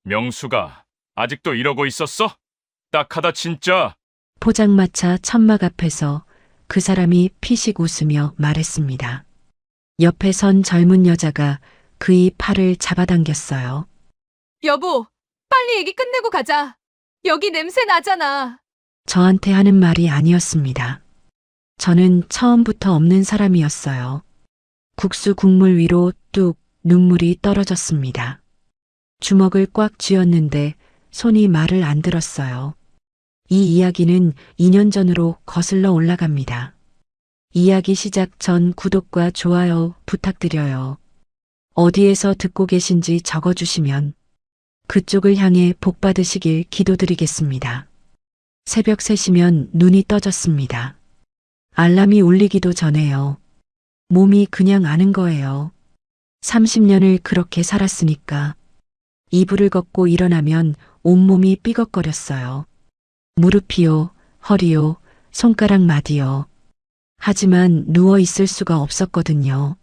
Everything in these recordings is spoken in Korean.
명수가 아직도 이러고 있었어? 딱하다 진짜. 포장마차 천막 앞에서 그 사람이 피식 웃으며 말했습니다. 옆에 선 젊은 여자가 그의 팔을 잡아당겼어요. 여보, 빨리 얘기 끝내고 가자. 여기 냄새 나잖아. 저한테 하는 말이 아니었습니다. 저는 처음부터 없는 사람이었어요. 국수 국물 위로 뚝 눈물이 떨어졌습니다. 주먹을 꽉 쥐었는데 손이 말을 안 들었어요. 이 이야기는 2년 전으로 거슬러 올라갑니다. 이야기 시작 전 구독과 좋아요 부탁드려요. 어디에서 듣고 계신지 적어주시면 그쪽을 향해 복 받으시길 기도드리겠습니다. 새벽 3시면 눈이 떠졌습니다. 알람이 울리기도 전에요. 몸이 그냥 아는 거예요. 30년을 그렇게 살았으니까. 이불을 걷고 일어나면 온몸이 삐걱거렸어요. 무릎이요, 허리요, 손가락 마디요. 하지만 누워 있을 수가 없었거든요.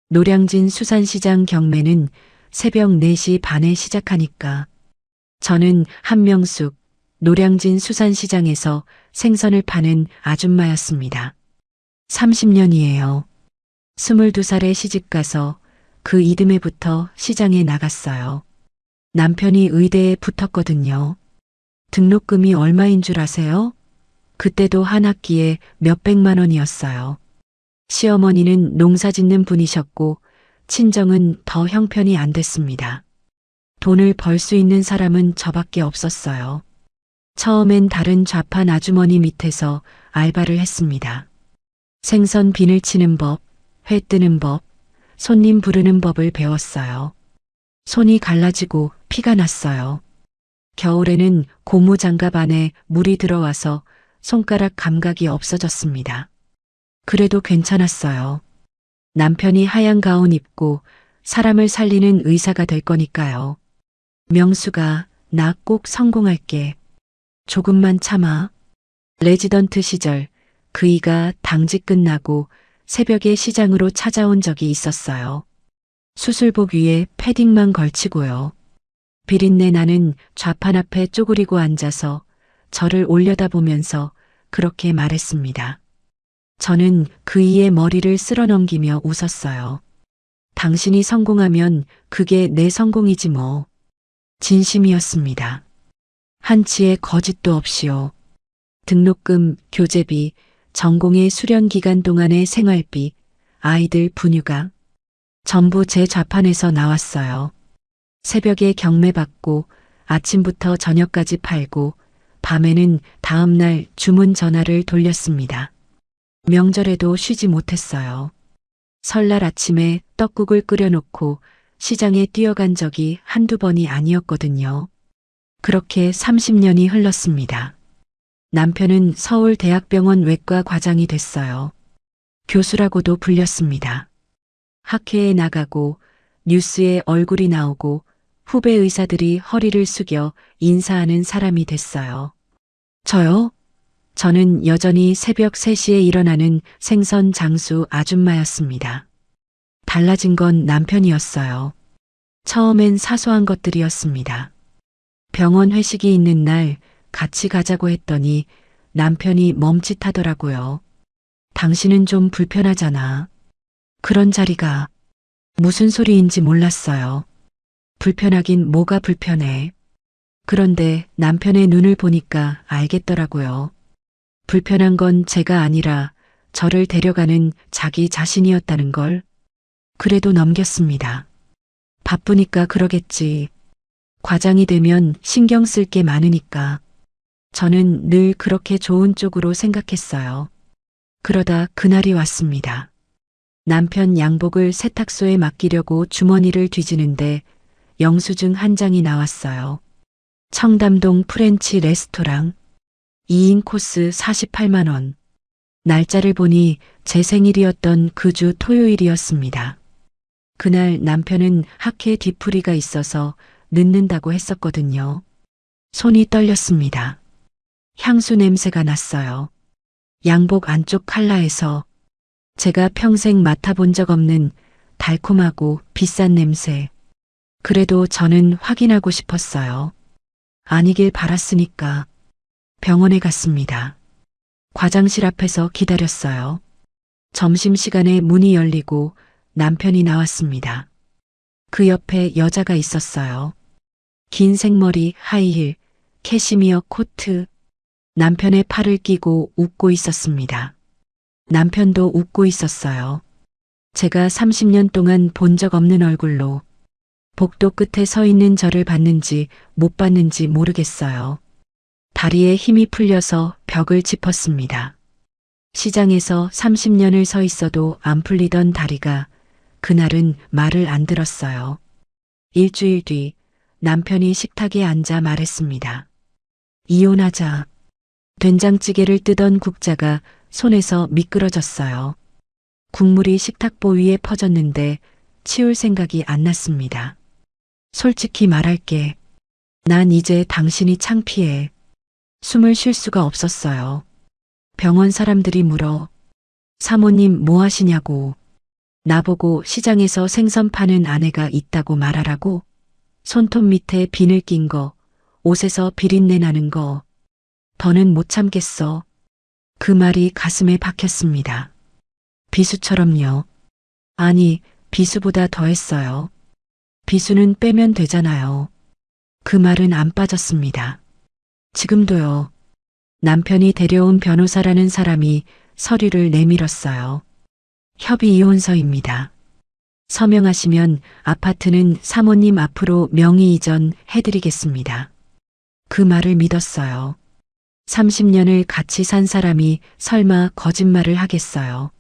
노량진 수산시장 경매는 새벽 4시 반에 시작하니까. 저는 한명숙, 노량진 수산시장에서 생선을 파는 아줌마였습니다. 30년이에요. 22살에 시집가서 그 이듬해부터 시장에 나갔어요. 남편이 의대에 붙었거든요. 등록금이 얼마인 줄 아세요? 그때도 한 학기에 몇백만 원이었어요. 시어머니는 농사 짓는 분이셨고 친정은 더 형편이 안 됐습니다. 돈을 벌 수 있는 사람은 저밖에 없었어요. 처음엔 다른 좌판 아주머니 밑에서 알바를 했습니다. 생선 비늘 치는 법, 회 뜨는 법, 손님 부르는 법을 배웠어요. 손이 갈라지고 피가 났어요. 겨울에는 고무장갑 안에 물이 들어와서 손가락 감각이 없어졌습니다. 그래도 괜찮았어요. 남편이 하얀 가운 입고 사람을 살리는 의사가 될 거니까요. 명수가 나 꼭 성공할게. 조금만 참아. 레지던트 시절 그이가 당직 끝나고 새벽에 시장으로 찾아온 적이 있었어요. 수술복 위에 패딩만 걸치고요. 비린내 나는 좌판 앞에 쪼그리고 앉아서 저를 올려다보면서 그렇게 말했습니다. 저는 그이의 머리를 쓸어넘기며 웃었어요. 당신이 성공하면 그게 내 성공이지 뭐. 진심이었습니다. 한치의 거짓도 없이요. 등록금, 교재비, 전공의 수련 기간 동안의 생활비, 아이들 분유가 전부 제 좌판에서 나왔어요. 새벽에 경매 받고 아침부터 저녁까지 팔고 밤에는 다음날 주문 전화를 돌렸습니다. 명절에도 쉬지 못했어요. 설날 아침에 떡국을 끓여놓고 시장에 뛰어간 적이 한두 번이 아니었거든요. 그렇게 30년이 흘렀습니다. 남편은 서울대학병원 외과 과장이 됐어요. 교수라고도 불렸습니다. 학회에 나가고 뉴스에 얼굴이 나오고 후배 의사들이 허리를 숙여 인사하는 사람이 됐어요. 저요? 저는 여전히 새벽 3시에 일어나는 생선 장수 아줌마였습니다. 달라진 건 남편이었어요. 처음엔 사소한 것들이었습니다. 병원 회식이 있는 날 같이 가자고 했더니 남편이 멈칫하더라고요. 당신은 좀 불편하잖아. 그런 자리가 무슨 소리인지 몰랐어요. 불편하긴 뭐가 불편해. 그런데 남편의 눈을 보니까 알겠더라고요. 불편한 건 제가 아니라 저를 데려가는 자기 자신이었다는 걸. 그래도 넘겼습니다. 바쁘니까 그러겠지. 과장이 되면 신경 쓸 게 많으니까. 저는 늘 그렇게 좋은 쪽으로 생각했어요. 그러다 그날이 왔습니다. 남편 양복을 세탁소에 맡기려고 주머니를 뒤지는데 영수증 한 장이 나왔어요. 청담동 프렌치 레스토랑 2인 코스 48만 원. 날짜를 보니 제 생일이었던 그 주 토요일이었습니다. 그날 남편은 학회 뒤풀이가 있어서 늦는다고 했었거든요. 손이 떨렸습니다. 향수 냄새가 났어요. 양복 안쪽 칼라에서 제가 평생 맡아본 적 없는 달콤하고 비싼 냄새. 그래도 저는 확인하고 싶었어요. 아니길 바랐으니까. 병원에 갔습니다. 과장실 앞에서 기다렸어요. 점심시간에 문이 열리고 남편이 나왔습니다. 그 옆에 여자가 있었어요. 긴 생머리, 하이힐, 캐시미어 코트. 남편의 팔을 끼고 웃고 있었습니다. 남편도 웃고 있었어요. 제가 30년 동안 본 적 없는 얼굴로 복도 끝에 서 있는 저를 봤는지 못 봤는지 모르겠어요. 다리에 힘이 풀려서 벽을 짚었습니다. 시장에서 30년을 서 있어도 안 풀리던 다리가 그날은 말을 안 들었어요. 일주일 뒤 남편이 식탁에 앉아 말했습니다. 이혼하자. 된장찌개를 뜨던 국자가 손에서 미끄러졌어요. 국물이 식탁보 위에 퍼졌는데 치울 생각이 안 났습니다. 솔직히 말할게. 난 이제 당신이 창피해. 숨을 쉴 수가 없었어요. 병원 사람들이 물어. 사모님 뭐 하시냐고. 나보고 시장에서 생선 파는 아내가 있다고 말하라고. 손톱 밑에 비늘 낀 거, 옷에서 비린내 나는 거. 더는 못 참겠어. 그 말이 가슴에 박혔습니다. 비수처럼요. 아니, 비수보다 더했어요. 비수는 빼면 되잖아요. 그 말은 안 빠졌습니다. 지금도요. 남편이 데려온 변호사라는 사람이 서류를 내밀었어요. 협의 이혼서입니다. 서명하시면 아파트는 사모님 앞으로 명의 이전 해드리겠습니다. 그 말을 믿었어요. 30년을 같이 산 사람이 설마 거짓말을 하겠어요.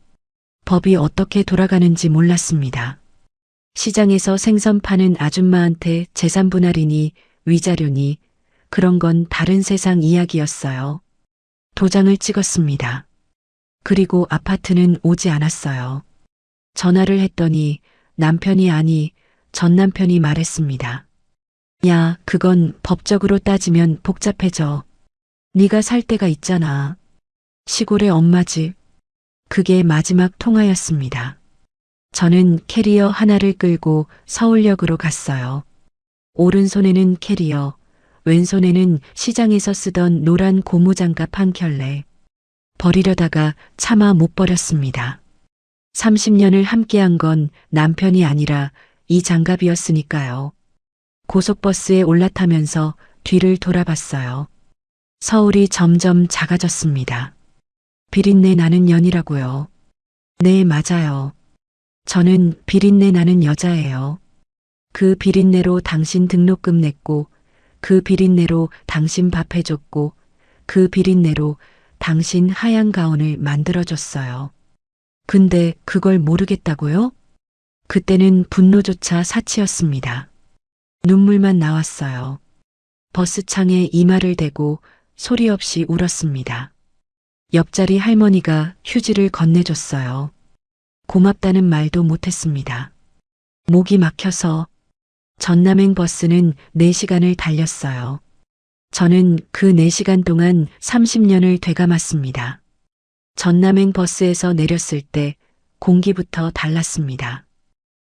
법이 어떻게 돌아가는지 몰랐습니다. 시장에서 생선 파는 아줌마한테 재산 분할이니 위자료니 그런 건 다른 세상 이야기였어요. 도장을 찍었습니다. 그리고 아파트는 오지 않았어요. 전화를 했더니 남편이 아니 전 남편이 말했습니다. 야, 그건 법적으로 따지면 복잡해져. 네가 살 데가 있잖아. 시골의 엄마 집. 그게 마지막 통화였습니다. 저는 캐리어 하나를 끌고 서울역으로 갔어요. 오른손에는 캐리어, 왼손에는 시장에서 쓰던 노란 고무장갑 한 켤레. 버리려다가 차마 못 버렸습니다. 30년을 함께한 건 남편이 아니라 이 장갑이었으니까요. 고속버스에 올라타면서 뒤를 돌아봤어요. 서울이 점점 작아졌습니다. 비린내 나는 년이라고요. 네, 맞아요. 저는 비린내 나는 여자예요. 그 비린내로 당신 등록금 냈고, 그 비린내로 당신 밥 해줬고, 그 비린내로 당신 하얀 가운을 만들어줬어요. 근데 그걸 모르겠다고요? 그때는 분노조차 사치였습니다. 눈물만 나왔어요. 버스창에 이마를 대고 소리 없이 울었습니다. 옆자리 할머니가 휴지를 건네줬어요. 고맙다는 말도 못했습니다. 목이 막혀서 전남행 버스는 4시간을 달렸어요. 저는 그 4시간 동안 30년을 되감았습니다. 전남행 버스에서 내렸을 때 공기부터 달랐습니다.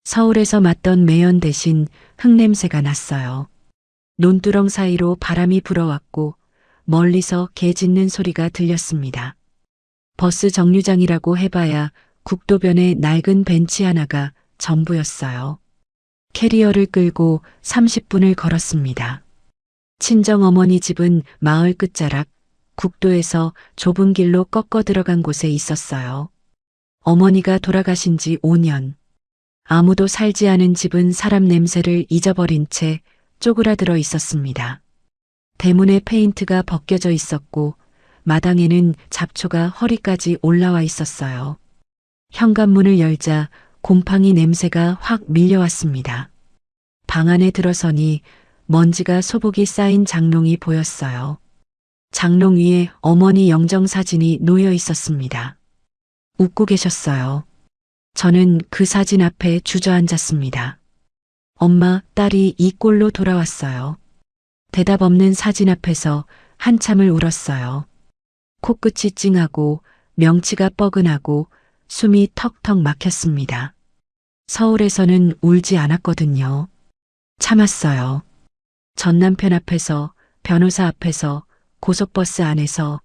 서울에서 맡던 매연 대신 흙냄새가 났어요. 논두렁 사이로 바람이 불어왔고 멀리서 개 짖는 소리가 들렸습니다. 버스 정류장이라고 해봐야 국도변에 낡은 벤치 하나가 전부였어요. 캐리어를 끌고 30분을 걸었습니다. 친정어머니 집은 마을 끝자락, 국도에서 좁은 길로 꺾어 들어간 곳에 있었어요. 어머니가 돌아가신 지 5년. 아무도 살지 않은 집은 사람 냄새를 잊어버린 채 쪼그라들어 있었습니다. 대문에 페인트가 벗겨져 있었고 마당에는 잡초가 허리까지 올라와 있었어요. 현관문을 열자 곰팡이 냄새가 확 밀려왔습니다. 방 안에 들어서니 먼지가 소복이 쌓인 장롱이 보였어요. 장롱 위에 어머니 영정사진이 놓여 있었습니다. 웃고 계셨어요. 저는 그 사진 앞에 주저앉았습니다. 엄마, 딸이 이 꼴로 돌아왔어요. 대답 없는 사진 앞에서 한참을 울었어요. 코끝이 찡하고 명치가 뻐근하고 숨이 턱턱 막혔습니다. 서울에서는 울지 않았거든요. 참았어요. 전 남편 앞에서, 변호사 앞에서, 고속버스 안에서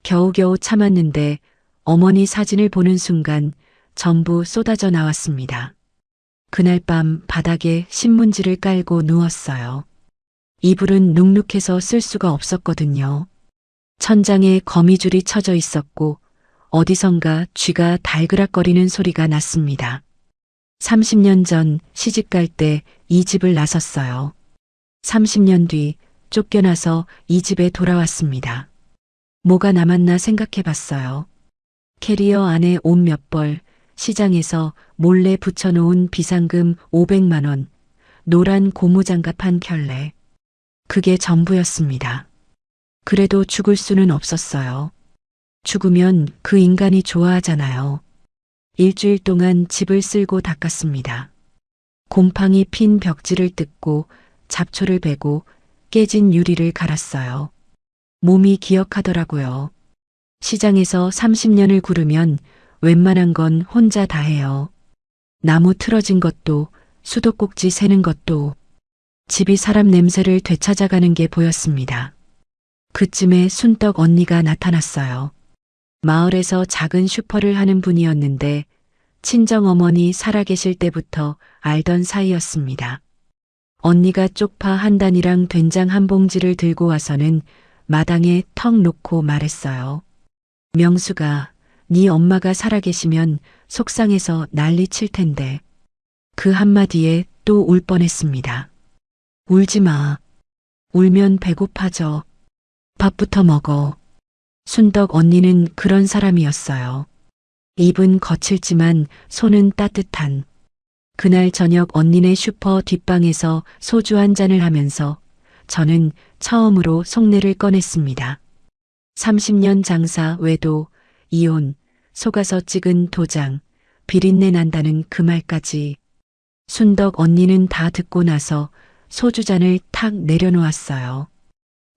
겨우겨우 참았는데 어머니 사진을 보는 순간 전부 쏟아져 나왔습니다. 그날 밤 바닥에 신문지를 깔고 누웠어요. 이불은 눅눅해서 쓸 수가 없었거든요. 천장에 거미줄이 쳐져 있었고 어디선가 쥐가 달그락거리는 소리가 났습니다. 30년 전 시집 갈 때 이 집을 나섰어요. 30년 뒤 쫓겨나서 이 집에 돌아왔습니다. 뭐가 남았나 생각해 봤어요. 캐리어 안에 옷 몇 벌, 시장에서 몰래 붙여놓은 비상금 500만 원, 노란 고무장갑 한 켤레. 그게 전부였습니다. 그래도 죽을 수는 없었어요. 죽으면 그 인간이 좋아하잖아요. 일주일 동안 집을 쓸고 닦았습니다. 곰팡이 핀 벽지를 뜯고 잡초를 베고 깨진 유리를 갈았어요. 몸이 기억하더라고요. 시장에서 30년을 구르면 웬만한 건 혼자 다 해요. 나무 틀어진 것도, 수도꼭지 새는 것도, 집이 사람 냄새를 되찾아가는 게 보였습니다. 그쯤에 순떡 언니가 나타났어요. 마을에서 작은 슈퍼를 하는 분이었는데 친정어머니 살아계실 때부터 알던 사이였습니다. 언니가 쪽파 한 단이랑 된장 한 봉지를 들고 와서는 마당에 턱 놓고 말했어요. 명수가 네 엄마가 살아계시면 속상해서 난리 칠 텐데. 그 한마디에 또 울 뻔했습니다. 울지 마. 울면 배고파져. 밥부터 먹어. 순덕 언니는 그런 사람이었어요. 입은 거칠지만 손은 따뜻한. 그날 저녁 언니네 슈퍼 뒷방에서 소주 한 잔을 하면서 저는 처음으로 속내를 꺼냈습니다. 30년 장사 외도, 이혼, 속아서 찍은 도장, 비린내 난다는 그 말까지. 순덕 언니는 다 듣고 나서 소주잔을 탁 내려놓았어요.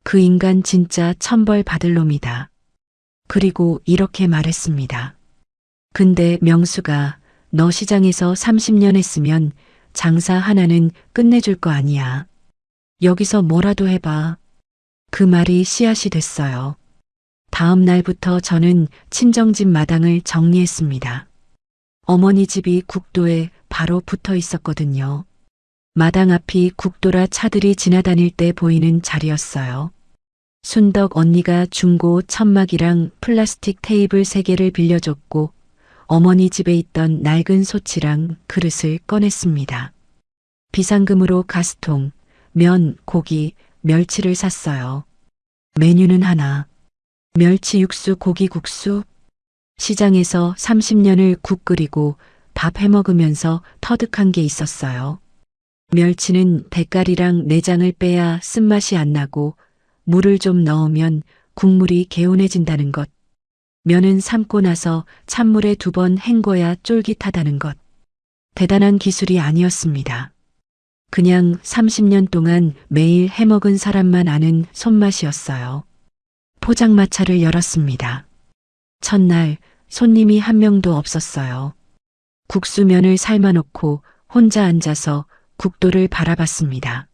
그 인간 진짜 천벌 받을 놈이다. 그리고 이렇게 말했습니다. 근데 명수가 너 시장에서 30년 했으면 장사 하나는 끝내줄 거 아니야. 여기서 뭐라도 해봐. 그 말이 씨앗이 됐어요. 다음 날부터 저는 친정집 마당을 정리했습니다. 어머니 집이 국도에 바로 붙어 있었거든요. 마당 앞이 국도라 차들이 지나다닐 때 보이는 자리였어요. 순덕 언니가 중고 천막이랑 플라스틱 테이블 3개를 빌려줬고 어머니 집에 있던 낡은 소치랑 그릇을 꺼냈습니다. 비상금으로 가스통, 면, 고기, 멸치를 샀어요. 메뉴는 하나. 멸치 육수 고기국수. 시장에서 30년을 국 끓이고 밥 해먹으면서 터득한 게 있었어요. 멸치는 대가리랑 내장을 빼야 쓴맛이 안 나고 물을 좀 넣으면 국물이 개운해진다는 것. 면은 삶고 나서 찬물에 2번 헹궈야 쫄깃하다는 것. 대단한 기술이 아니었습니다. 그냥 30년 동안 매일 해먹은 사람만 아는 손맛이었어요. 포장마차를 열었습니다. 첫날 손님이 한 명도 없었어요. 국수면을 삶아놓고 혼자 앉아서 국도를 바라봤습니다.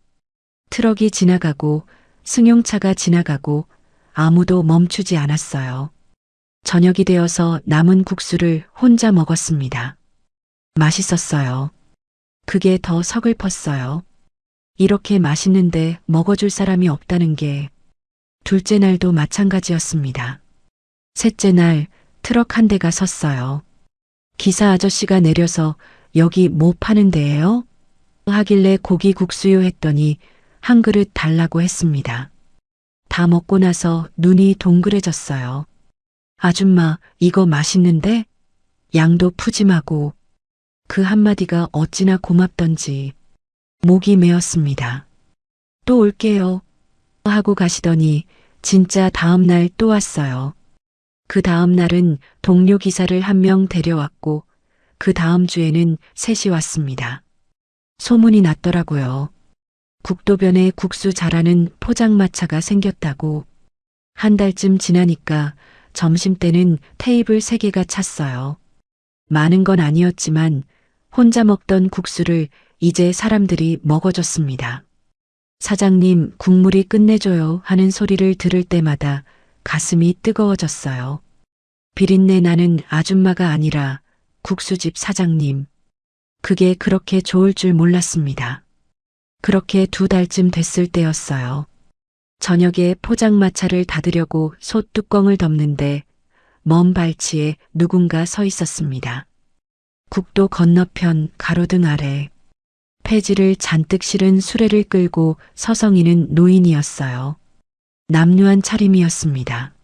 트럭이 지나가고 승용차가 지나가고 아무도 멈추지 않았어요. 저녁이 되어서 남은 국수를 혼자 먹었습니다. 맛있었어요. 그게 더 서글펐어요. 이렇게 맛있는데 먹어줄 사람이 없다는 게. 둘째 날도 마찬가지였습니다. 셋째 날 트럭 한 대가 섰어요. 기사 아저씨가 내려서 여기 뭐 파는 데예요? 하길래 고기 국수요 했더니 한 그릇 달라고 했습니다. 다 먹고 나서 눈이 동그래졌어요. 아줌마, 이거 맛있는데? 양도 푸짐하고. 그 한마디가 어찌나 고맙던지 목이 메었습니다. 또 올게요. 하고 가시더니 진짜 다음 날 또 왔어요. 그 다음 날은 동료 기사를 한 명 데려왔고 그 다음 주에는 셋이 왔습니다. 소문이 났더라고요. 국도변에 국수 잘하는 포장마차가 생겼다고. 한 달쯤 지나니까 점심때는 테이블 3개가 찼어요. 많은 건 아니었지만 혼자 먹던 국수를 이제 사람들이 먹어줬습니다. 사장님, 국물이 끝내줘요 하는 소리를 들을 때마다 가슴이 뜨거워졌어요. 비린내 나는 아줌마가 아니라 국수집 사장님. 그게 그렇게 좋을 줄 몰랐습니다. 그렇게 2달쯤 됐을 때였어요. 저녁에 포장마차를 닫으려고 솥뚜껑을 덮는데 먼 발치에 누군가 서 있었습니다. 국도 건너편 가로등 아래 폐지를 잔뜩 실은 수레를 끌고 서성이는 노인이었어요. 남루한 차림이었습니다.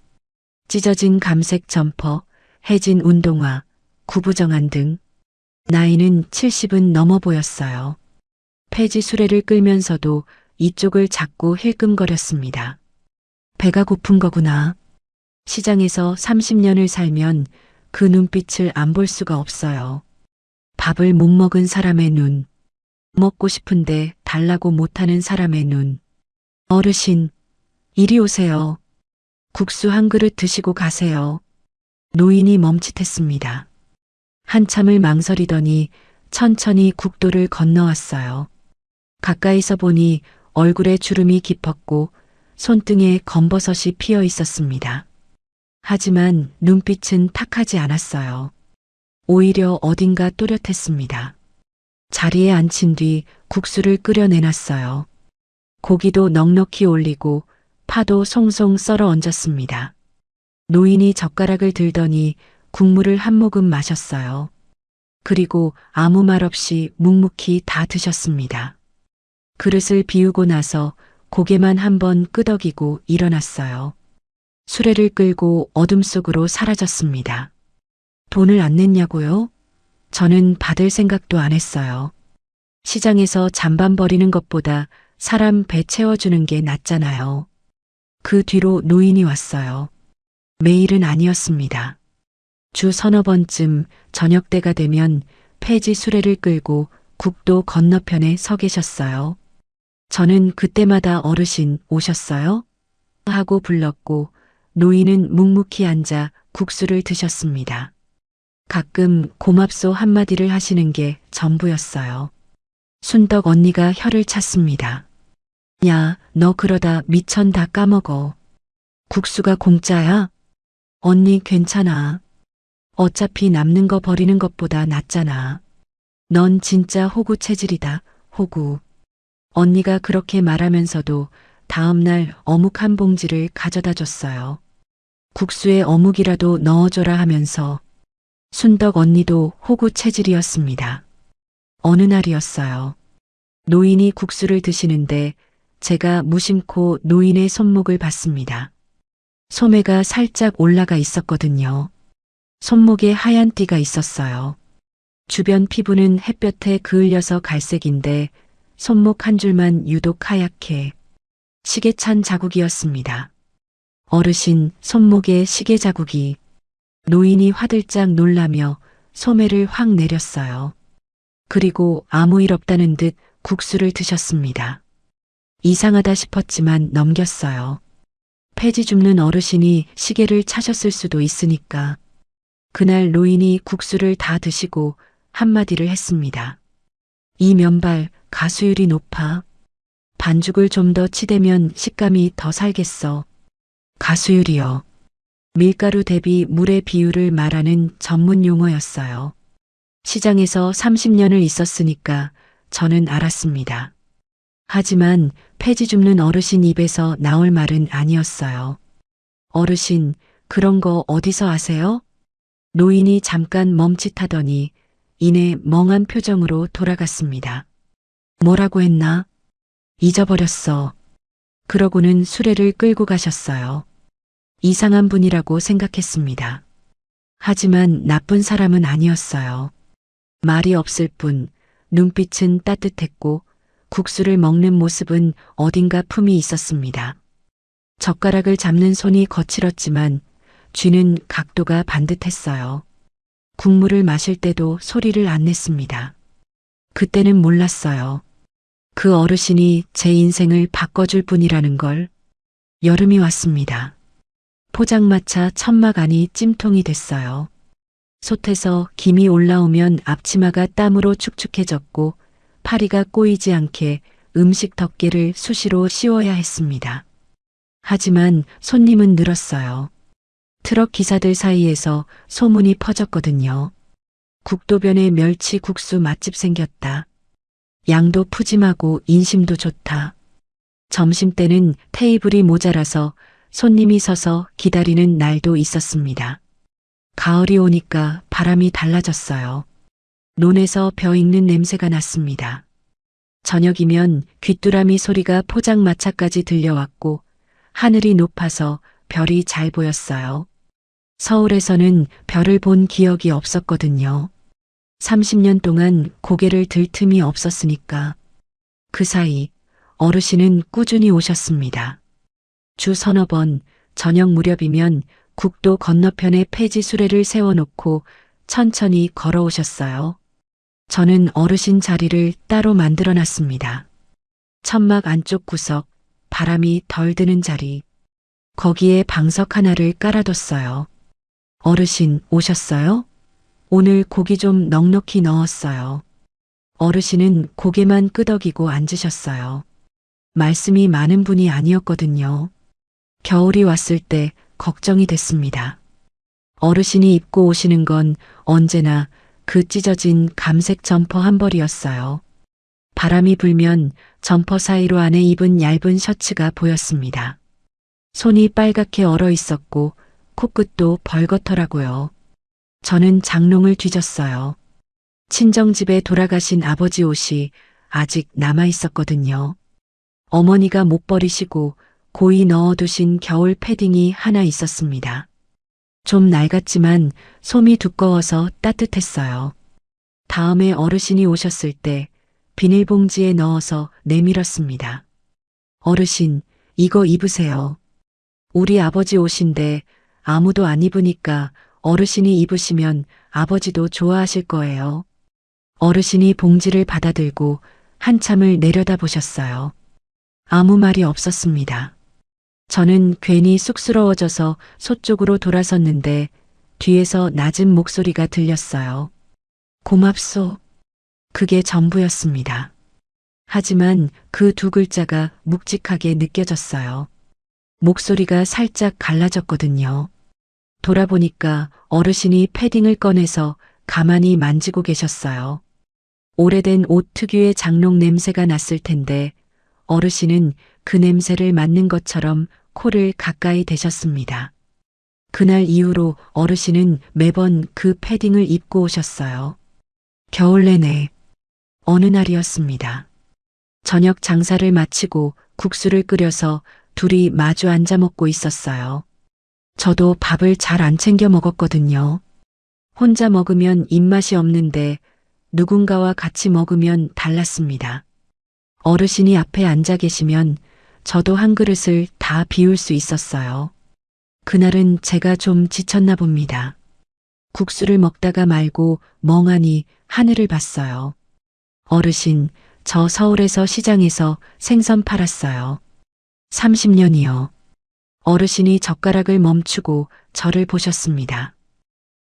찢어진 감색 점퍼, 해진 운동화, 구부정한 등. 나이는 70은 넘어 보였어요. 폐지 수레를 끌면서도 이쪽을 자꾸 힐끔거렸습니다. 배가 고픈 거구나. 시장에서 30년을 살면 그 눈빛을 안 볼 수가 없어요. 밥을 못 먹은 사람의 눈, 먹고 싶은데 달라고 못하는 사람의 눈. 어르신, 이리 오세요. 국수 한 그릇 드시고 가세요. 노인이 멈칫했습니다. 한참을 망설이더니 천천히 국도를 건너왔어요. 가까이서 보니 얼굴에 주름이 깊었고 손등에 검버섯이 피어 있었습니다. 하지만 눈빛은 탁하지 않았어요. 오히려 어딘가 또렷했습니다. 자리에 앉힌 뒤 국수를 끓여내놨어요. 고기도 넉넉히 올리고 파도 송송 썰어 얹었습니다. 노인이 젓가락을 들더니 국물을 한 모금 마셨어요. 그리고 아무 말 없이 묵묵히 다 드셨습니다. 그릇을 비우고 나서 고개만 한번 끄덕이고 일어났어요. 수레를 끌고 어둠 속으로 사라졌습니다. 돈을 안 냈냐고요? 저는 받을 생각도 안 했어요. 시장에서 잔반 버리는 것보다 사람 배 채워주는 게 낫잖아요. 그 뒤로 노인이 왔어요. 매일은 아니었습니다. 주 서너 번쯤 저녁 때가 되면 폐지 수레를 끌고 국도 건너편에 서 계셨어요. 저는 그때마다 어르신 오셨어요? 하고 불렀고 노인은 묵묵히 앉아 국수를 드셨습니다. 가끔 고맙소 한마디를 하시는 게 전부였어요. 순덕 언니가 혀를 찼습니다. 야, 너 그러다 미천 다 까먹어. 국수가 공짜야? 언니 괜찮아. 어차피 남는 거 버리는 것보다 낫잖아. 넌 진짜 호구 체질이다, 호구. 언니가 그렇게 말하면서도 다음날 어묵 한 봉지를 가져다 줬어요. 국수에 어묵이라도 넣어줘라 하면서. 순덕 언니도 호구 체질이었습니다. 어느 날이었어요. 노인이 국수를 드시는데 제가 무심코 노인의 손목을 봤습니다. 소매가 살짝 올라가 있었거든요. 손목에 하얀 띠가 있었어요. 주변 피부는 햇볕에 그을려서 갈색인데 손목 한 줄만 유독 하얗게 시계 찬 자국이었습니다. 어르신 손목에 시계 자국이. 노인이 화들짝 놀라며 소매를 확 내렸어요. 그리고 아무 일 없다는 듯 국수를 드셨습니다. 이상하다 싶었지만 넘겼어요. 폐지 줍는 어르신이 시계를 차셨을 수도 있으니까. 그날 노인이 국수를 다 드시고 한마디를 했습니다. 이 면발 가수율이 높아. 반죽을 좀 더 치대면 식감이 더 살겠어. 가수율이요. 밀가루 대비 물의 비율을 말하는 전문 용어였어요. 시장에서 30년을 있었으니까 저는 알았습니다. 하지만 폐지 줍는 어르신 입에서 나올 말은 아니었어요. 어르신, 그런 거 어디서 아세요? 노인이 잠깐 멈칫하더니 이내 멍한 표정으로 돌아갔습니다. 뭐라고 했나? 잊어버렸어. 그러고는 수레를 끌고 가셨어요. 이상한 분이라고 생각했습니다. 하지만 나쁜 사람은 아니었어요. 말이 없을 뿐 눈빛은 따뜻했고 국수를 먹는 모습은 어딘가 품이 있었습니다. 젓가락을 잡는 손이 거칠었지만 쥐는 각도가 반듯했어요. 국물을 마실 때도 소리를 안 냈습니다. 그때는 몰랐어요. 그 어르신이 제 인생을 바꿔줄 분이라는 걸. 여름이 왔습니다. 포장마차 천막 안이 찜통이 됐어요. 솥에서 김이 올라오면 앞치마가 땀으로 축축해졌고 파리가 꼬이지 않게 음식 덮개를 수시로 씌워야 했습니다. 하지만 손님은 늘었어요. 트럭 기사들 사이에서 소문이 퍼졌거든요. 국도변에 멸치 국수 맛집 생겼다. 양도 푸짐하고 인심도 좋다. 점심때는 테이블이 모자라서 손님이 서서 기다리는 날도 있었습니다. 가을이 오니까 바람이 달라졌어요. 논에서 벼 익는 냄새가 났습니다. 저녁이면 귀뚜라미 소리가 포장마차까지 들려왔고 하늘이 높아서 별이 잘 보였어요. 서울에서는 별을 본 기억이 없었거든요. 30년 동안 고개를 들 틈이 없었으니까. 그 사이 어르신은 꾸준히 오셨습니다. 주 서너 번 저녁 무렵이면 국도 건너편에 폐지 수레를 세워놓고 천천히 걸어오셨어요. 저는 어르신 자리를 따로 만들어 놨습니다. 천막 안쪽 구석, 바람이 덜 드는 자리. 거기에 방석 하나를 깔아뒀어요. 어르신 오셨어요? 오늘 고기 좀 넉넉히 넣었어요. 어르신은 고개만 끄덕이고 앉으셨어요. 말씀이 많은 분이 아니었거든요. 겨울이 왔을 때 걱정이 됐습니다. 어르신이 입고 오시는 건 언제나 그 찢어진 감색 점퍼 한 벌이었어요. 바람이 불면 점퍼 사이로 안에 입은 얇은 셔츠가 보였습니다. 손이 빨갛게 얼어 있었고 코끝도 벌겋더라고요. 저는 장롱을 뒤졌어요. 친정집에 돌아가신 아버지 옷이 아직 남아 있었거든요. 어머니가 못 버리시고 고이 넣어두신 겨울 패딩이 하나 있었습니다. 좀 낡았지만 솜이 두꺼워서 따뜻했어요. 다음에 어르신이 오셨을 때 비닐봉지에 넣어서 내밀었습니다. 어르신, 이거 입으세요. 우리 아버지 옷인데 아무도 안 입으니까 어르신이 입으시면 아버지도 좋아하실 거예요. 어르신이 봉지를 받아들고 한참을 내려다보셨어요. 아무 말이 없었습니다. 저는 괜히 쑥스러워져서 소 쪽으로 돌아섰는데 뒤에서 낮은 목소리가 들렸어요. 고맙소. 그게 전부였습니다. 하지만 그 두 글자가 묵직하게 느껴졌어요. 목소리가 살짝 갈라졌거든요. 돌아보니까 어르신이 패딩을 꺼내서 가만히 만지고 계셨어요. 오래된 옷 특유의 장롱 냄새가 났을 텐데 어르신은 그 냄새를 맡는 것처럼 코를 가까이 대셨습니다. 그날 이후로 어르신은 매번 그 패딩을 입고 오셨어요. 겨울 내내 어느 날이었습니다. 저녁 장사를 마치고 국수를 끓여서 둘이 마주 앉아 먹고 있었어요. 저도 밥을 잘 안 챙겨 먹었거든요. 혼자 먹으면 입맛이 없는데 누군가와 같이 먹으면 달랐습니다. 어르신이 앞에 앉아 계시면 저도 한 그릇을 다 비울 수 있었어요. 그날은 제가 좀 지쳤나 봅니다. 국수를 먹다가 말고 멍하니 하늘을 봤어요. 어르신, 저 서울에서 시장에서 생선 팔았어요. 30년이요. 어르신이 젓가락을 멈추고 저를 보셨습니다.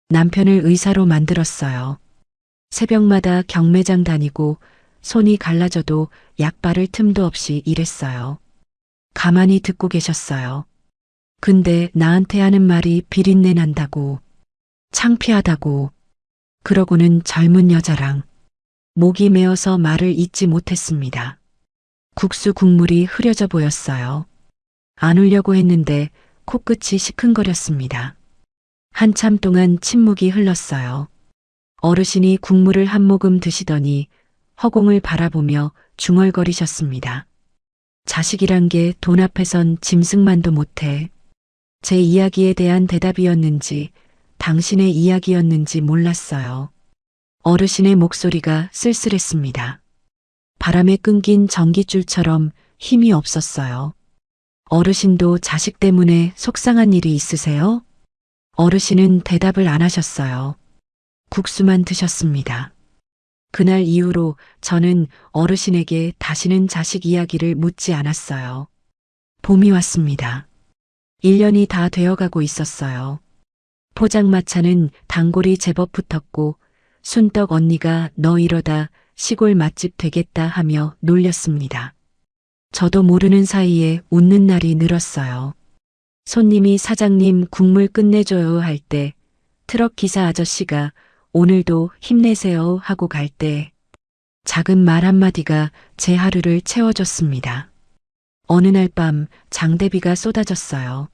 남편을 의사로 만들었어요. 새벽마다 경매장 다니고 손이 갈라져도 약 바를 틈도 없이 일했어요. 가만히 듣고 계셨어요. 근데 나한테 하는 말이 비린내 난다고, 창피하다고, 그러고는 젊은 여자랑 목이 메어서 말을 잇지 못했습니다. 국수 국물이 흐려져 보였어요. 안 울려고 했는데 코끝이 시큰거렸습니다. 한참 동안 침묵이 흘렀어요. 어르신이 국물을 한 모금 드시더니 허공을 바라보며 중얼거리셨습니다. 자식이란 게 돈 앞에선 짐승만도 못해. 제 이야기에 대한 대답이었는지 당신의 이야기였는지 몰랐어요. 어르신의 목소리가 쓸쓸했습니다. 바람에 끊긴 전깃줄처럼 힘이 없었어요. 어르신도 자식 때문에 속상한 일이 있으세요? 어르신은 대답을 안 하셨어요. 국수만 드셨습니다. 그날 이후로 저는 어르신에게 다시는 자식 이야기를 묻지 않았어요. 봄이 왔습니다. 1년이 다 되어가고 있었어요. 포장마차는 단골이 제법 붙었고 순떡 언니가 너 이러다 시골 맛집 되겠다 하며 놀렸습니다. 저도 모르는 사이에 웃는 날이 늘었어요. 손님이 사장님 국물 끝내줘요 할 때, 트럭 기사 아저씨가 오늘도 힘내세요 하고 갈 때, 작은 말 한마디가 제 하루를 채워줬습니다. 어느 날 밤 장대비가 쏟아졌어요.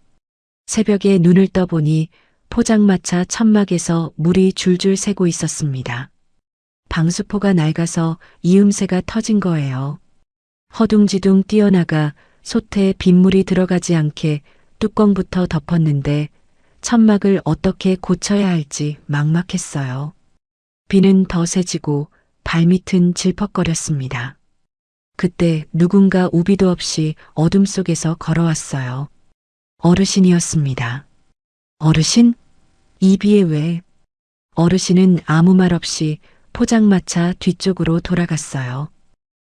새벽에 눈을 떠보니 포장마차 천막에서 물이 줄줄 새고 있었습니다. 방수포가 낡아서 이음새가 터진 거예요. 허둥지둥 뛰어나가 솥에 빗물이 들어가지 않게 뚜껑부터 덮었는데 천막을 어떻게 고쳐야 할지 막막했어요. 비는 더 세지고 발밑은 질퍽거렸습니다. 그때 누군가 우비도 없이 어둠 속에서 걸어왔어요. 어르신이었습니다. 어르신? 이 비에 왜? 어르신은 아무 말 없이 포장마차 뒤쪽으로 돌아갔어요.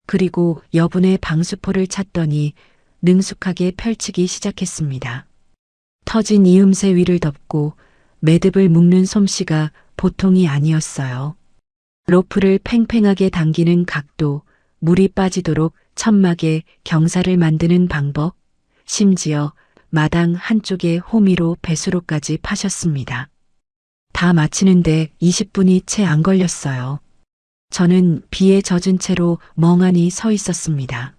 그리고 여분의 방수포를 찾더니 능숙하게 펼치기 시작했습니다. 터진 이음새 위를 덮고 매듭을 묶는 솜씨가 보통이 아니었어요. 로프를 팽팽하게 당기는 각도, 물이 빠지도록 천막에 경사를 만드는 방법, 심지어 마당 한쪽에 호미로 배수로까지 파셨습니다. 다 마치는데 20분이 채 안 걸렸어요. 저는 비에 젖은 채로 멍하니 서 있었습니다.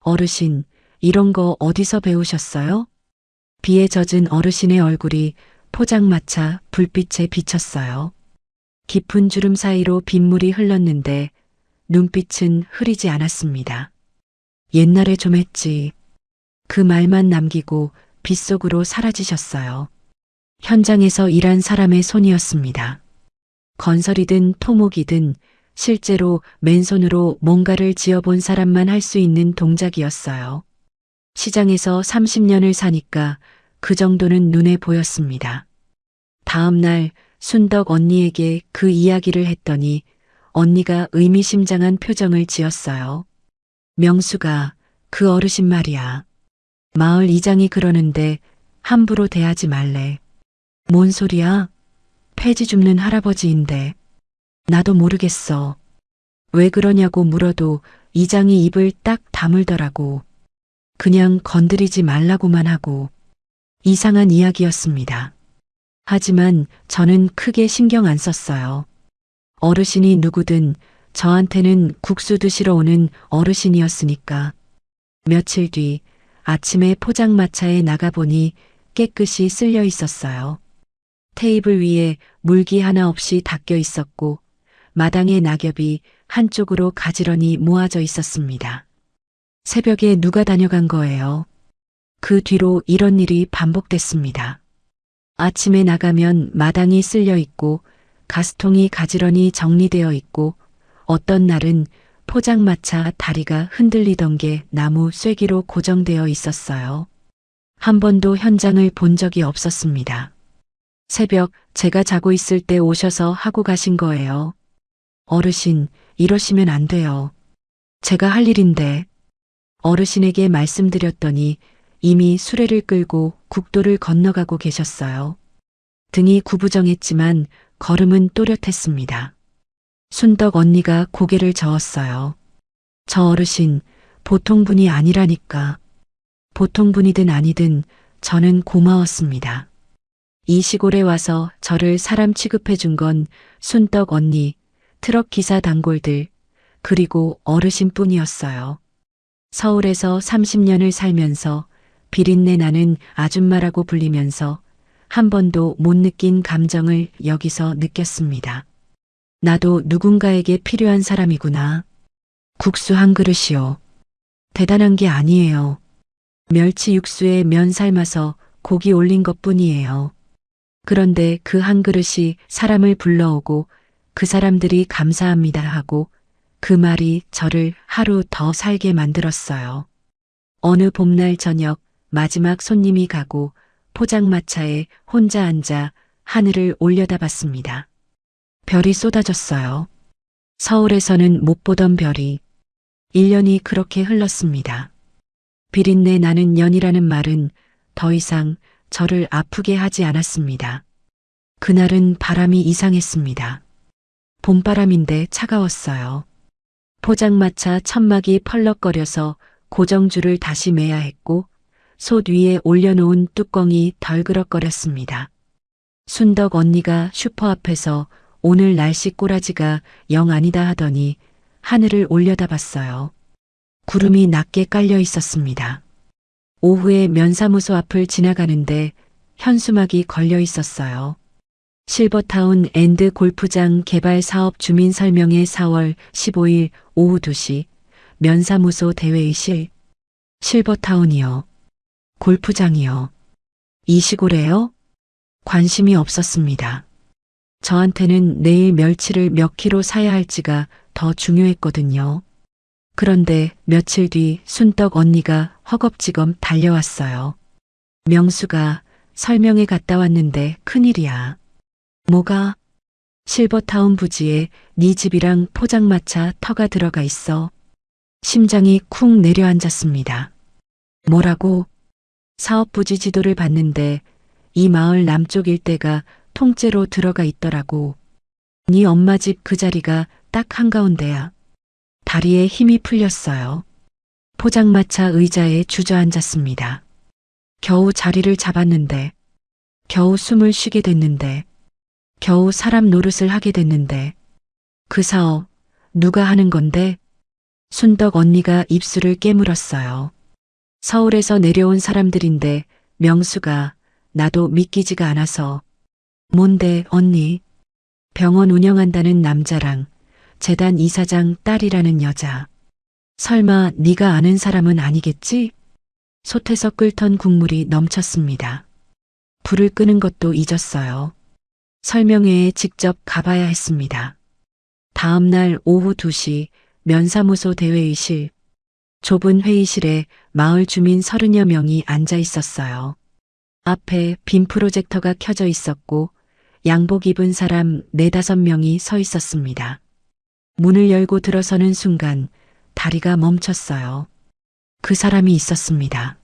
어르신, 이런 거 어디서 배우셨어요? 비에 젖은 어르신의 얼굴이 포장마차 불빛에 비쳤어요. 깊은 주름 사이로 빗물이 흘렀는데 눈빛은 흐리지 않았습니다. 옛날에 좀 했지. 그 말만 남기고 빗속으로 사라지셨어요. 현장에서 일한 사람의 손이었습니다. 건설이든 토목이든 실제로 맨손으로 뭔가를 지어본 사람만 할 수 있는 동작이었어요. 시장에서 30년을 사니까 그 정도는 눈에 보였습니다. 다음 날 순덕 언니에게 그 이야기를 했더니 언니가 의미심장한 표정을 지었어요. 명수가 그 어르신 말이야. 마을 이장이 그러는데 함부로 대하지 말래. 뭔 소리야? 폐지 줍는 할아버지인데. 나도 모르겠어. 왜 그러냐고 물어도 이장이 입을 딱 다물더라고. 그냥 건드리지 말라고만 하고. 이상한 이야기였습니다. 하지만 저는 크게 신경 안 썼어요. 어르신이 누구든 저한테는 국수 드시러 오는 어르신이었으니까. 며칠 뒤 아침에 포장마차에 나가보니 깨끗이 쓸려 있었어요. 테이블 위에 물기 하나 없이 닦여 있었고 마당의 낙엽이 한쪽으로 가지런히 모아져 있었습니다. 새벽에 누가 다녀간 거예요? 그 뒤로 이런 일이 반복됐습니다. 아침에 나가면 마당이 쓸려 있고 가스통이 가지런히 정리되어 있고 어떤 날은 포장마차 다리가 흔들리던 게 나무 쐐기로 고정되어 있었어요. 한 번도 현장을 본 적이 없었습니다. 새벽 제가 자고 있을 때 오셔서 하고 가신 거예요. 어르신, 이러시면 안 돼요. 제가 할 일인데. 어르신에게 말씀드렸더니 이미 수레를 끌고 국도를 건너가고 계셨어요. 등이 구부정했지만 걸음은 또렷했습니다. 순덕 언니가 고개를 저었어요. 저 어르신, 보통 분이 아니라니까. 보통 분이든 아니든 저는 고마웠습니다. 이 시골에 와서 저를 사람 취급해 준 건 순덕 언니, 트럭 기사 단골들, 그리고 어르신뿐이었어요. 서울에서 30년을 살면서 비린내 나는 아줌마라고 불리면서 한 번도 못 느낀 감정을 여기서 느꼈습니다. 나도 누군가에게 필요한 사람이구나. 국수 한 그릇이요. 대단한 게 아니에요. 멸치 육수에 면 삶아서 고기 올린 것뿐이에요. 그런데 그 한 그릇이 사람을 불러오고 그 사람들이 감사합니다 하고 그 말이 저를 하루 더 살게 만들었어요. 어느 봄날 저녁 마지막 손님이 가고 포장마차에 혼자 앉아 하늘을 올려다봤습니다. 별이 쏟아졌어요. 서울에서는 못 보던 별이. 1년이 그렇게 흘렀습니다. 비린내 나는 년이라는 말은 더 이상 저를 아프게 하지 않았습니다. 그날은 바람이 이상했습니다. 봄바람인데 차가웠어요. 포장마차 천막이 펄럭거려서 고정줄을 다시 매야 했고 솥 위에 올려놓은 뚜껑이 덜그럭거렸습니다. 순덕 언니가 슈퍼 앞에서 오늘 날씨 꼬라지가 영 아니다 하더니 하늘을 올려다봤어요. 구름이 낮게 깔려 있었습니다. 오후에 면사무소 앞을 지나가는데 현수막이 걸려 있었어요. 실버타운 앤드 골프장 개발 사업 주민 설명회 4월 15일 오후 2시 면사무소 대회의실. 실버타운이요. 골프장이요. 이 시골에요? 관심이 없었습니다. 저한테는 내일 멸치를 몇 킬로 사야 할지가 더 중요했거든요. 그런데 며칠 뒤 순떡 언니가 허겁지겁 달려왔어요. 명수가 설명회 갔다 왔는데 큰일이야. 뭐가? 실버타운 부지에 네 집이랑 포장마차 터가 들어가 있어. 심장이 쿵 내려앉았습니다. 뭐라고? 사업 부지 지도를 봤는데 이 마을 남쪽 일대가 통째로 들어가 있더라고. 네 엄마 집 그 자리가 딱 한가운데야. 다리에 힘이 풀렸어요. 포장마차 의자에 주저앉았습니다. 겨우 자리를 잡았는데, 겨우 숨을 쉬게 됐는데, 겨우 사람 노릇을 하게 됐는데, 그 사업 누가 하는 건데? 순덕 언니가 입술을 깨물었어요. 서울에서 내려온 사람들인데 명수가 나도 믿기지가 않아서. 뭔데 언니? 병원 운영한다는 남자랑 재단 이사장 딸이라는 여자. 설마 네가 아는 사람은 아니겠지? 솥에서 끓던 국물이 넘쳤습니다. 불을 끄는 것도 잊었어요. 설명회에 직접 가봐야 했습니다. 다음 날 오후 2시 면사무소 대회의실. 좁은 회의실에 마을 주민 30여 명이 앉아 있었어요. 앞에 빔 프로젝터가 켜져 있었고 양복 입은 사람 4~5명이 서 있었습니다. 문을 열고 들어서는 순간 다리가 멈췄어요. 그 사람이 있었습니다.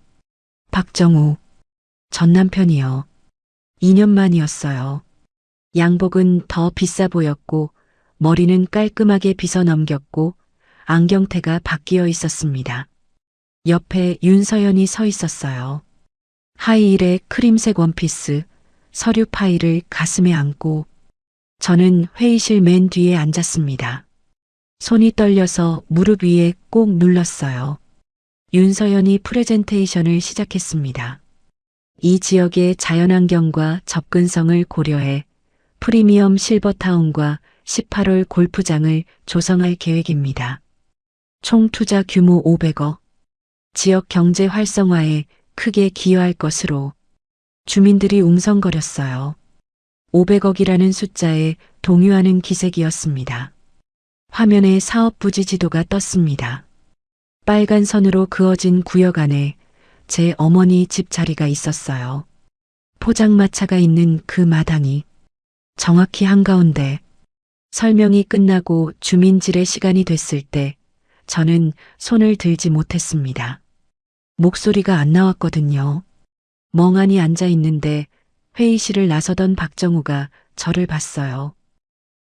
박정우. 전 남편이요. 2년 만이었어요. 양복은 더 비싸 보였고 머리는 깔끔하게 빗어 넘겼고 안경테가 바뀌어 있었습니다. 옆에 윤서연이 서 있었어요. 하이힐에 크림색 원피스, 서류 파일을 가슴에 안고. 저는 회의실 맨 뒤에 앉았습니다. 손이 떨려서 무릎 위에 꼭 눌렀어요. 윤서연이 프레젠테이션을 시작했습니다. 이 지역의 자연환경과 접근성을 고려해 프리미엄 실버타운과 18홀 골프장을 조성할 계획입니다. 총 투자 규모 500억. 지역 경제 활성화에 크게 기여할 것으로. 주민들이 웅성거렸어요. 500억이라는 숫자에 동요하는 기색이었습니다. 화면에 사업 부지 지도가 떴습니다. 빨간 선으로 그어진 구역 안에 제 어머니 집 자리가 있었어요. 포장마차가 있는 그 마당이 정확히 한가운데. 설명이 끝나고 주민질의 시간이 됐을 때 저는 손을 들지 못했습니다. 목소리가 안 나왔거든요. 멍하니 앉아 있는데 회의실을 나서던 박정우가 저를 봤어요.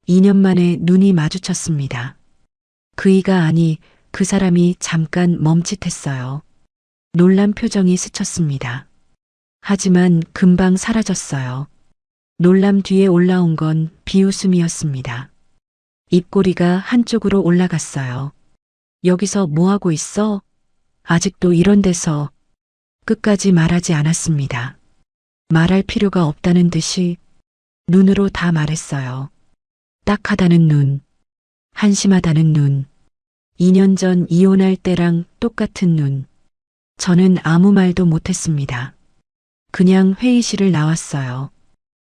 2년 만에 눈이 마주쳤습니다. 그이가 아니 그 사람이 잠깐 멈칫했어요. 놀란 표정이 스쳤습니다. 하지만 금방 사라졌어요. 놀람 뒤에 올라온 건 비웃음이었습니다. 입꼬리가 한쪽으로 올라갔어요. 여기서 뭐하고 있어? 아직도 이런 데서. 끝까지 말하지 않았습니다. 말할 필요가 없다는 듯이 눈으로 다 말했어요. 딱하다는 눈, 한심하다는 눈, 2년 전 이혼할 때랑 똑같은 눈. 저는 아무 말도 못했습니다. 그냥 회의실을 나왔어요.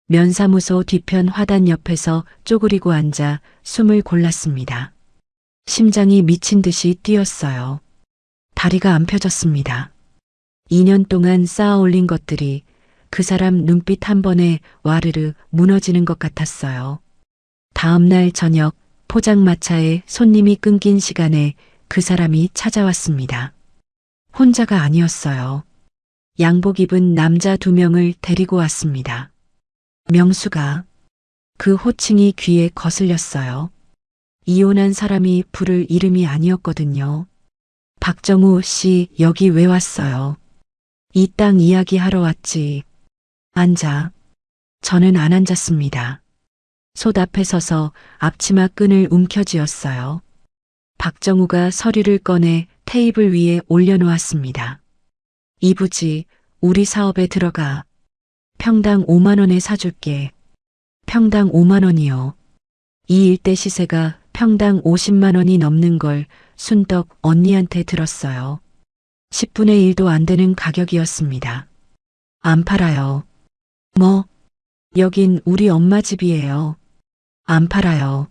면사무소 뒤편 화단 옆에서 쪼그리고 앉아 숨을 골랐습니다. 심장이 미친 듯이 뛰었어요. 다리가 안 펴졌습니다. 2년 동안 쌓아 올린 것들이 그 사람 눈빛 한 번에 와르르 무너지는 것 같았어요. 다음 날 저녁 포장마차에 손님이 끊긴 시간에 그 사람이 찾아왔습니다. 혼자가 아니었어요. 양복 입은 남자 2명을 데리고 왔습니다. 명수가. 그 호칭이 귀에 거슬렸어요. 이혼한 사람이 부를 이름이 아니었거든요. 박정우 씨, 여기 왜 왔어요? 이 땅 이야기하러 왔지. 앉아. 저는 안 앉았습니다. 솥 앞에 서서 앞치마 끈을 움켜쥐었어요. 박정우가 서류를 꺼내 테이블 위에 올려놓았습니다. 이부지, 우리 사업에 들어가. 평당 5만 원에 사줄게. 평당 5만 원이요. 이 일대 시세가 평당 50만 원이 넘는 걸 순떡 언니한테 들었어요. 10분의 1도 안 되는 가격이었습니다. 안 팔아요. 뭐? 여긴 우리 엄마 집이에요. 안 팔아요.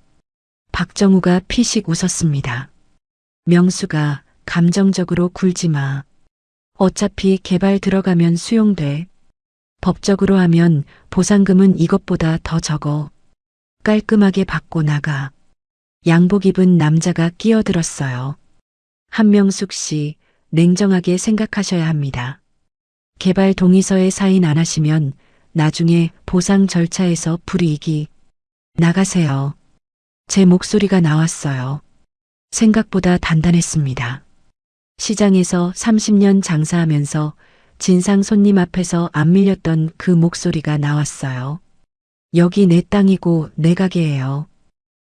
박정우가 피식 웃었습니다. 명수가 감정적으로 굴지 마. 어차피 개발 들어가면 수용돼. 법적으로 하면 보상금은 이것보다 더 적어. 깔끔하게 받고 나가. 양복 입은 남자가 끼어들었어요. 한명숙 씨, 냉정하게 생각하셔야 합니다. 개발 동의서에 사인 안 하시면 나중에 보상 절차에서 불이익이. 나가세요. 제 목소리가 나왔어요. 생각보다 단단했습니다. 시장에서 30년 장사하면서 진상 손님 앞에서 안 밀렸던 그 목소리가 나왔어요. 여기 내 땅이고 내 가게예요.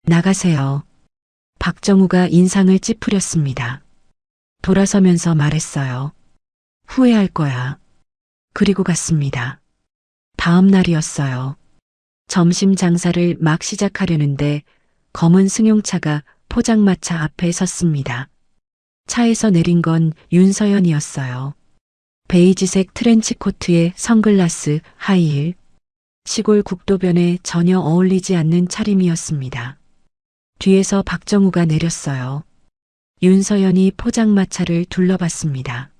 나가세요. 박정우가 인상을 찌푸렸습니다. 돌아서면서 말했어요. 후회할 거야. 그리고 갔습니다. 다음 날이었어요. 점심 장사를 막 시작하려는데 검은 승용차가 포장마차 앞에 섰습니다. 차에서 내린 건 윤서연이었어요. 베이지색 트렌치 코트에 선글라스, 하이힐. 시골 국도변에 전혀 어울리지 않는 차림이었습니다. 뒤에서 박정우가 내렸어요. 윤서연이 포장마차를 둘러봤습니다.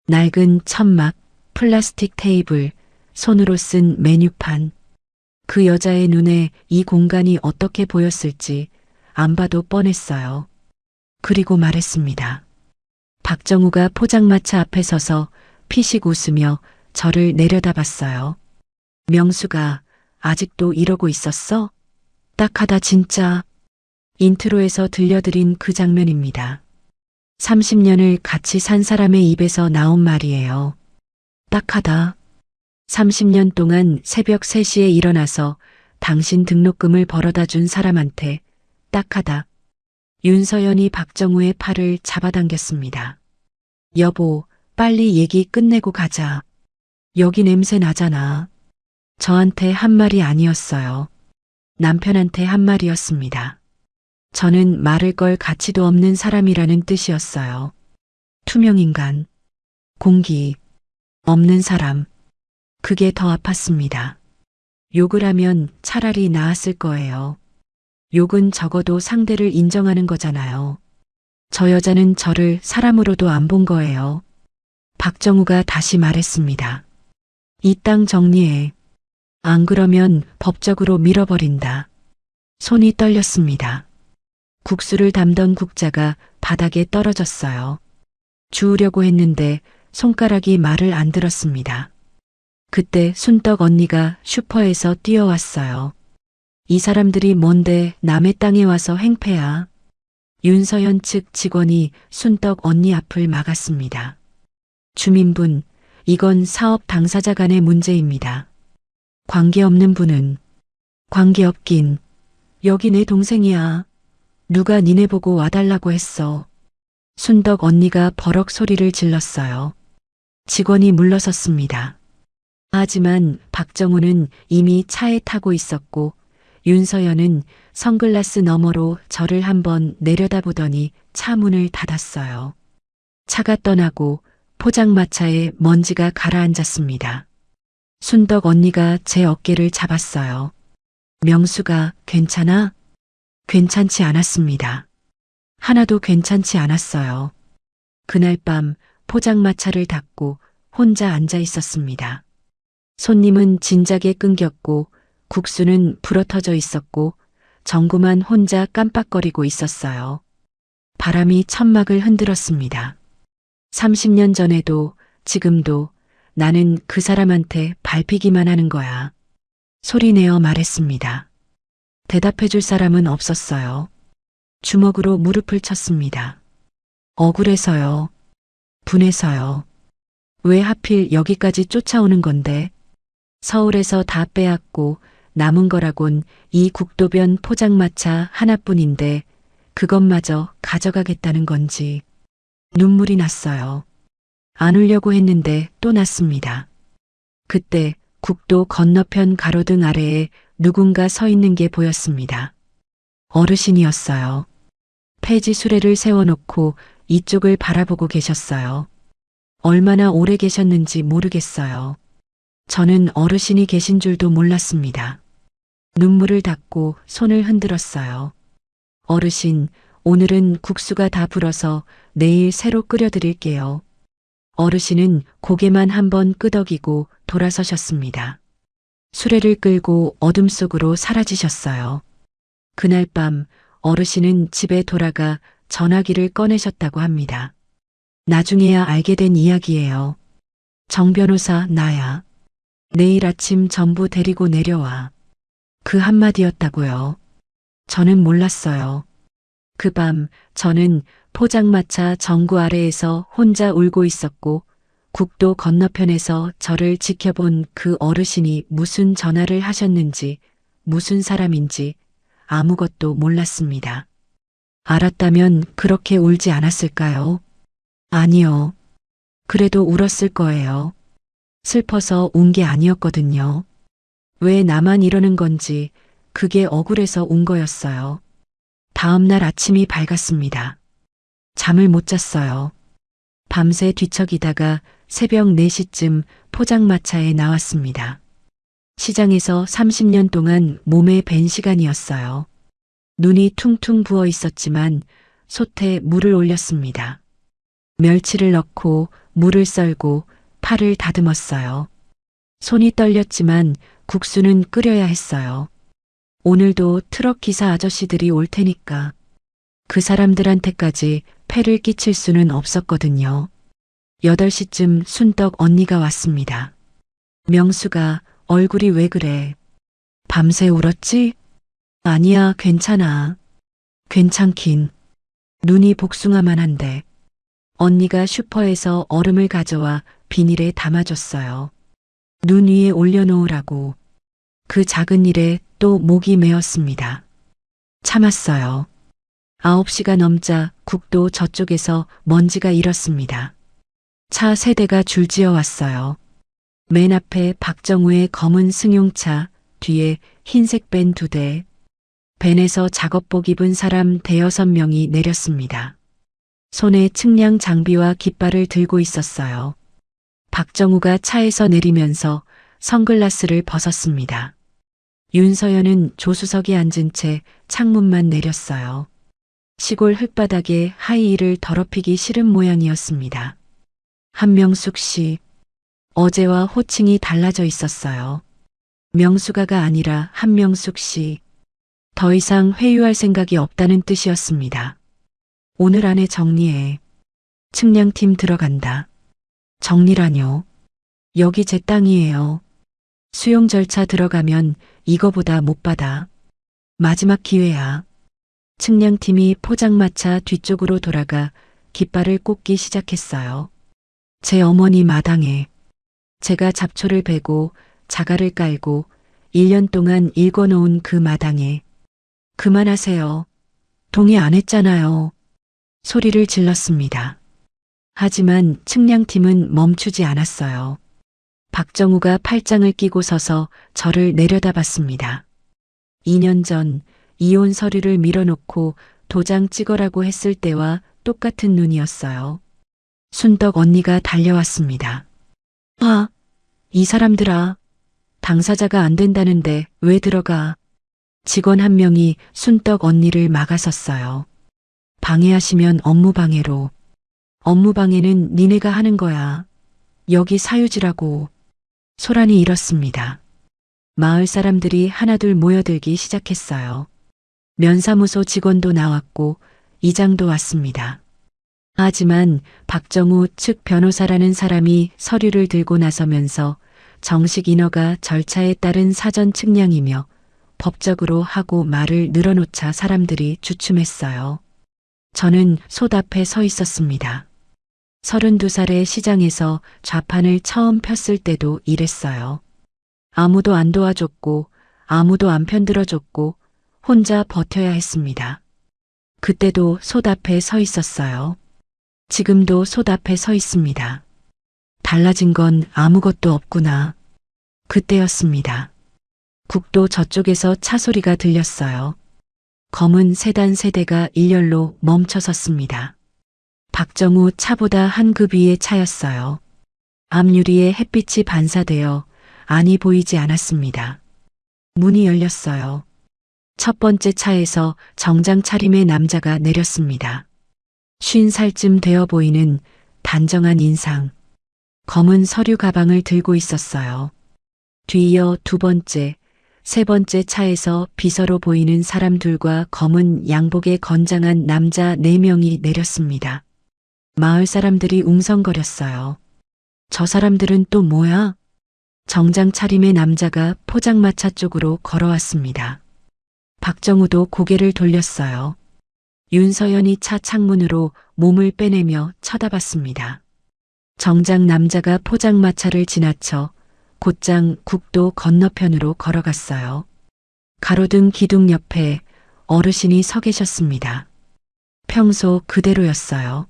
낡은 천막, 플라스틱 테이블, 손으로 쓴 메뉴판. 그 여자의 눈에 이 공간이 어떻게 보였을지 안 봐도 뻔했어요. 그리고 말했습니다. 박정우가 포장마차 앞에 서서 피식 웃으며 저를 내려다봤어요. 명수가 아직도 이러고 있었어? 딱하다 진짜. 인트로에서 들려드린 그 장면입니다. 30년을 같이 산 사람의 입에서 나온 말이에요. 딱하다. 30년 동안 새벽 3시에 일어나서 당신 등록금을 벌어다 준 사람한테 딱하다. 윤서연이 박정우의 팔을 잡아당겼습니다. 여보, 빨리 얘기 끝내고 가자. 여기 냄새 나잖아. 저한테 한 말이 아니었어요. 남편한테 한 말이었습니다. 저는 말을 걸 가치도 없는 사람이라는 뜻이었어요. 투명인간, 공기, 없는 사람. 그게 더 아팠습니다. 욕을 하면 차라리 나았을 거예요. 욕은 적어도 상대를 인정하는 거잖아요. 저 여자는 저를 사람으로도 안 본 거예요. 박정우가 다시 말했습니다. 이 땅 정리해. 안 그러면 법적으로 밀어버린다. 손이 떨렸습니다. 국수를 담던 국자가 바닥에 떨어졌어요. 주우려고 했는데 손가락이 말을 안 들었습니다. 그때 순떡 언니가 슈퍼에서 뛰어왔어요. 이 사람들이 뭔데 남의 땅에 와서 행패야. 윤서연 측 직원이 순떡 언니 앞을 막았습니다. 주민분, 이건 사업 당사자 간의 문제입니다. 관계없는 분은 관계없긴. 여기 내 동생이야. 누가 니네 보고 와달라고 했어. 순덕 언니가 버럭 소리를 질렀어요. 직원이 물러섰습니다. 하지만 박정우는 이미 차에 타고 있었고 윤서연은 선글라스 너머로 저를 한번 내려다보더니 차 문을 닫았어요. 차가 떠나고 포장마차에 먼지가 가라앉았습니다. 순덕 언니가 제 어깨를 잡았어요. 명수가 괜찮아? 괜찮지 않았습니다. 하나도 괜찮지 않았어요. 그날 밤 포장마차를 닫고 혼자 앉아 있었습니다. 손님은 진작에 끊겼고 국수는 불어터져 있었고 정구만 혼자 깜빡거리고 있었어요. 바람이 천막을 흔들었습니다. 30년 전에도 지금도 나는 그 사람한테 밟히기만 하는 거야. 소리내어 말했습니다. 대답해줄 사람은 없었어요. 주먹으로 무릎을 쳤습니다. 억울해서요. 분해서요. 왜 하필 여기까지 쫓아오는 건데? 서울에서 다 빼앗고 남은 거라곤 이 국도변 포장마차 하나뿐인데 그것마저 가져가겠다는 건지. 눈물이 났어요. 안 울려고 했는데 또 났습니다. 그때 국도 건너편 가로등 아래에 누군가 서 있는 게 보였습니다. 어르신이었어요. 폐지 수레를 세워놓고 이쪽을 바라보고 계셨어요. 얼마나 오래 계셨는지 모르겠어요. 저는 어르신이 계신 줄도 몰랐습니다. 눈물을 닦고 손을 흔들었어요. 어르신, 오늘은 국수가 다 불어서 내일 새로 끓여드릴게요. 어르신은 고개만 한번 끄덕이고 돌아서셨습니다. 수레를 끌고 어둠 속으로 사라지셨어요. 그날 밤 어르신은 집에 돌아가 전화기를 꺼내셨다고 합니다. 나중에야 알게 된 이야기예요. 정 변호사, 나야. 내일 아침 전부 데리고 내려와. 그 한마디였다고요. 저는 몰랐어요. 그 밤 저는 포장마차 정구 아래에서 혼자 울고 있었고 국도 건너편에서 저를 지켜본 그 어르신이 무슨 전화를 하셨는지 무슨 사람인지 아무것도 몰랐습니다. 알았다면 그렇게 울지 않았을까요? 아니요. 그래도 울었을 거예요. 슬퍼서 운 게 아니었거든요. 왜 나만 이러는 건지 그게 억울해서 운 거였어요. 다음 날 아침이 밝았습니다. 잠을 못 잤어요. 밤새 뒤척이다가 새벽 4시쯤 포장마차에 나왔습니다. 시장에서 30년 동안 몸에 밴 시간이었어요. 눈이 퉁퉁 부어 있었지만 솥에 물을 올렸습니다. 멸치를 넣고 물을 썰고 파를 다듬었어요. 손이 떨렸지만 국수는 끓여야 했어요. 오늘도 트럭 기사 아저씨들이 올 테니까 그 사람들한테까지 폐를 끼칠 수는 없었거든요. 8시쯤 순떡 언니가 왔습니다. 명수가 얼굴이 왜 그래? 밤새 울었지? 아니야, 괜찮아. 괜찮긴. 눈이 복숭아만 한데. 언니가 슈퍼에서 얼음을 가져와 비닐에 담아줬어요. 눈 위에 올려놓으라고. 그 작은 일에 또 목이 메었습니다. 참았어요. 9시가 넘자 국도 저쪽에서 먼지가 일었습니다. 차 3대가 줄지어 왔어요. 맨 앞에 박정우의 검은 승용차, 뒤에 흰색 밴 2대. 밴에서 작업복 입은 사람 5-6명이 내렸습니다. 손에 측량 장비와 깃발을 들고 있었어요. 박정우가 차에서 내리면서 선글라스를 벗었습니다. 윤서연은 조수석에 앉은 채 창문만 내렸어요. 시골 흙바닥에 하이힐을 더럽히기 싫은 모양이었습니다. 한명숙 씨. 어제와 호칭이 달라져 있었어요. 명수가가 아니라 한명숙 씨. 더 이상 회유할 생각이 없다는 뜻이었습니다. 오늘 안에 정리해. 측량팀 들어간다. 정리라뇨. 여기 제 땅이에요. 수용 절차 들어가면 이거보다 못 받아. 마지막 기회야. 측량팀이 포장마차 뒤쪽으로 돌아가 깃발을 꽂기 시작했어요. 제 어머니 마당에 제가 잡초를 베고 자갈을 깔고 1년 동안 일궈놓은 그 마당에. 그만하세요. 동의 안 했잖아요. 소리를 질렀습니다. 하지만 측량팀은 멈추지 않았어요. 박정우가 팔짱을 끼고 서서 저를 내려다봤습니다. 2년 전 이혼 서류를 밀어놓고 도장 찍어라고 했을 때와 똑같은 눈이었어요. 순떡 언니가 달려왔습니다. 아, 이 사람들아. 당사자가 안 된다는데 왜 들어가? 직원 한 명이 순떡 언니를 막아섰어요. 방해하시면 업무방해로. 업무방해는 니네가 하는 거야. 여기 사유지라고. 소란이 일었습니다. 마을 사람들이 하나둘 모여들기 시작했어요. 면사무소 직원도 나왔고 이장도 왔습니다. 하지만 박정우 측 변호사라는 사람이 서류를 들고 나서면서 정식 인허가 절차에 따른 사전 측량이며 법적으로 하고 말을 늘어놓자 사람들이 주춤했어요. 저는 솥 앞에 서 있었습니다. 32살의 시장에서 좌판을 처음 폈을 때도 이랬어요. 아무도 안 도와줬고 아무도 안 편들어줬고 혼자 버텨야 했습니다. 그때도 솥 앞에 서 있었어요. 지금도 솥 앞에 서 있습니다. 달라진 건 아무것도 없구나. 그때였습니다. 국도 저쪽에서 차 소리가 들렸어요. 검은 세단 세대가 일렬로 멈춰 섰습니다. 박정우 차보다 한 급 위의 차였어요. 앞유리에 햇빛이 반사되어 안이 보이지 않았습니다. 문이 열렸어요. 첫 번째 차에서 정장 차림의 남자가 내렸습니다. 50살쯤 되어 보이는 단정한 인상. 검은 서류 가방을 들고 있었어요. 뒤이어 두 번째, 세 번째 차에서 비서로 보이는 사람들과 검은 양복의 건장한 남자 4명이 내렸습니다. 마을 사람들이 웅성거렸어요. 저 사람들은 또 뭐야? 정장 차림의 남자가 포장마차 쪽으로 걸어왔습니다. 박정우도 고개를 돌렸어요. 윤서연이 차 창문으로 몸을 빼내며 쳐다봤습니다. 정장 남자가 포장마차를 지나쳐 곧장 국도 건너편으로 걸어갔어요. 가로등 기둥 옆에 어르신이 서 계셨습니다. 평소 그대로였어요.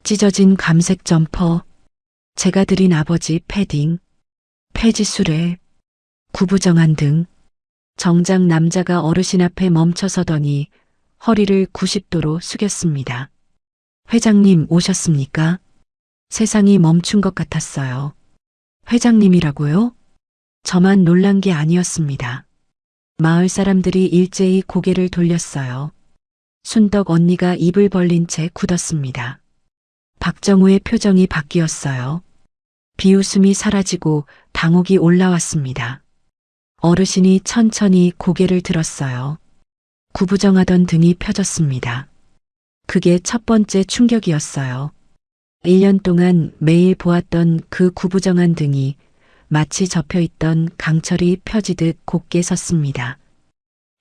찢어진 감색 점퍼, 제가 드린 아버지 패딩, 폐지 수레, 구부정한 등. 정장 남자가 어르신 앞에 멈춰서더니 허리를 90도로 숙였습니다. 회장님 오셨습니까? 세상이 멈춘 것 같았어요. 회장님이라고요? 저만 놀란 게 아니었습니다. 마을 사람들이 일제히 고개를 돌렸어요. 순덕 언니가 입을 벌린 채 굳었습니다. 박정우의 표정이 바뀌었어요. 비웃음이 사라지고 당혹이 올라왔습니다. 어르신이 천천히 고개를 들었어요. 구부정하던 등이 펴졌습니다. 그게 첫 번째 충격이었어요. 1년 동안 매일 보았던 그 구부정한 등이 마치 접혀있던 강철이 펴지듯 곧게 섰습니다.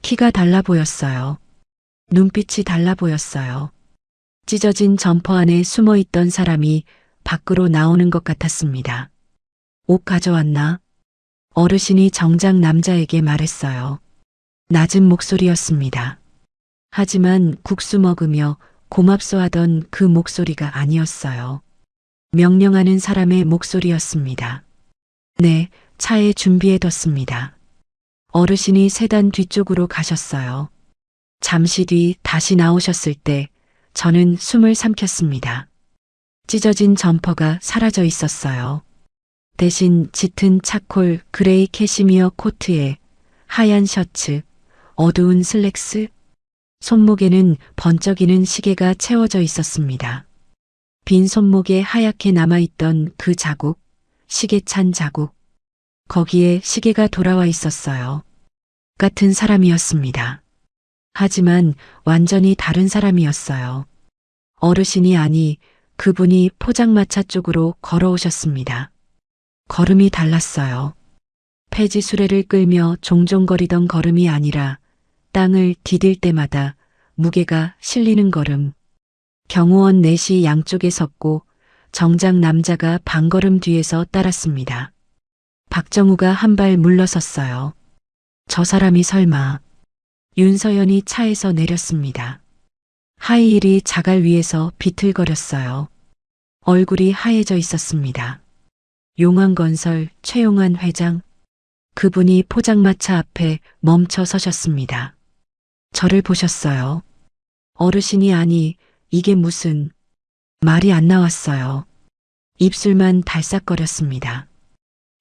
키가 달라 보였어요. 눈빛이 달라 보였어요. 찢어진 점퍼 안에 숨어있던 사람이 밖으로 나오는 것 같았습니다. 옷 가져왔나? 어르신이 정장 남자에게 말했어요. 낮은 목소리였습니다. 하지만 국수 먹으며 고맙소 하던 그 목소리가 아니었어요. 명령하는 사람의 목소리였습니다. 네, 차에 준비해뒀습니다. 어르신이 세단 뒤쪽으로 가셨어요. 잠시 뒤 다시 나오셨을 때 저는 숨을 삼켰습니다. 찢어진 점퍼가 사라져 있었어요. 대신 짙은 차콜 그레이 캐시미어 코트에 하얀 셔츠, 어두운 슬랙스, 손목에는 번쩍이는 시계가 채워져 있었습니다. 빈 손목에 하얗게 남아있던 그 자국, 시계 찬 자국. 거기에 시계가 돌아와 있었어요. 같은 사람이었습니다. 하지만 완전히 다른 사람이었어요. 어르신이 아니 그분이 포장마차 쪽으로 걸어오셨습니다. 걸음이 달랐어요. 폐지 수레를 끌며 종종거리던 걸음이 아니라 땅을 디딜 때마다 무게가 실리는 걸음. 경호원 넷이 양쪽에 섰고 정장 남자가 반걸음 뒤에서 따랐습니다. 박정우가 한 발 물러섰어요. 저 사람이 설마. 윤서연이 차에서 내렸습니다. 하이힐이 자갈 위에서 비틀거렸어요. 얼굴이 하얘져 있었습니다. 용환건설 최용환 회장. 그분이 포장마차 앞에 멈춰 서셨습니다. 저를 보셨어요. 어르신이 아니 이게 무슨 말이 안 나왔어요. 입술만 달싹거렸습니다.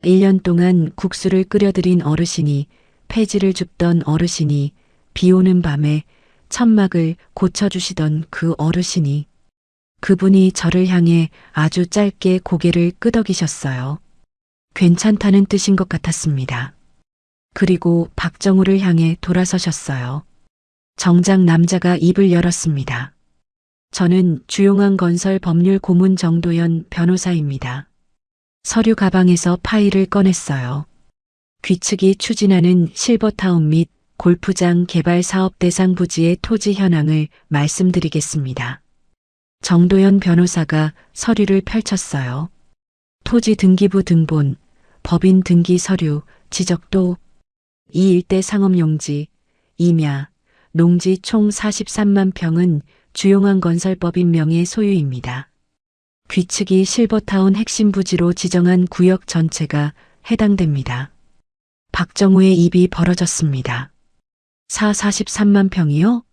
1년 동안 국수를 끓여드린 어르신이 폐지를 줍던 어르신이 비 오는 밤에 천막을 고쳐주시던 그 어르신이 그분이 저를 향해 아주 짧게 고개를 끄덕이셨어요. 괜찮다는 뜻인 것 같았습니다. 그리고 박정우를 향해 돌아서셨어요. 정장 남자가 입을 열었습니다. 저는 주용환 건설 법률 고문 정도연 변호사입니다. 서류 가방에서 파일을 꺼냈어요. 귀측이 추진하는 실버타운 및 골프장 개발 사업 대상 부지의 토지 현황을 말씀드리겠습니다. 정도현 변호사가 서류를 펼쳤어요. 토지 등기부 등본, 법인 등기 서류, 지적도, 이 일대 상업용지, 임야, 농지 총 43만 평은 주용한 건설법인 명의 소유입니다. 귀측이 실버타운 핵심 부지로 지정한 구역 전체가 해당됩니다. 박정우의 입이 벌어졌습니다. 43만 평이요?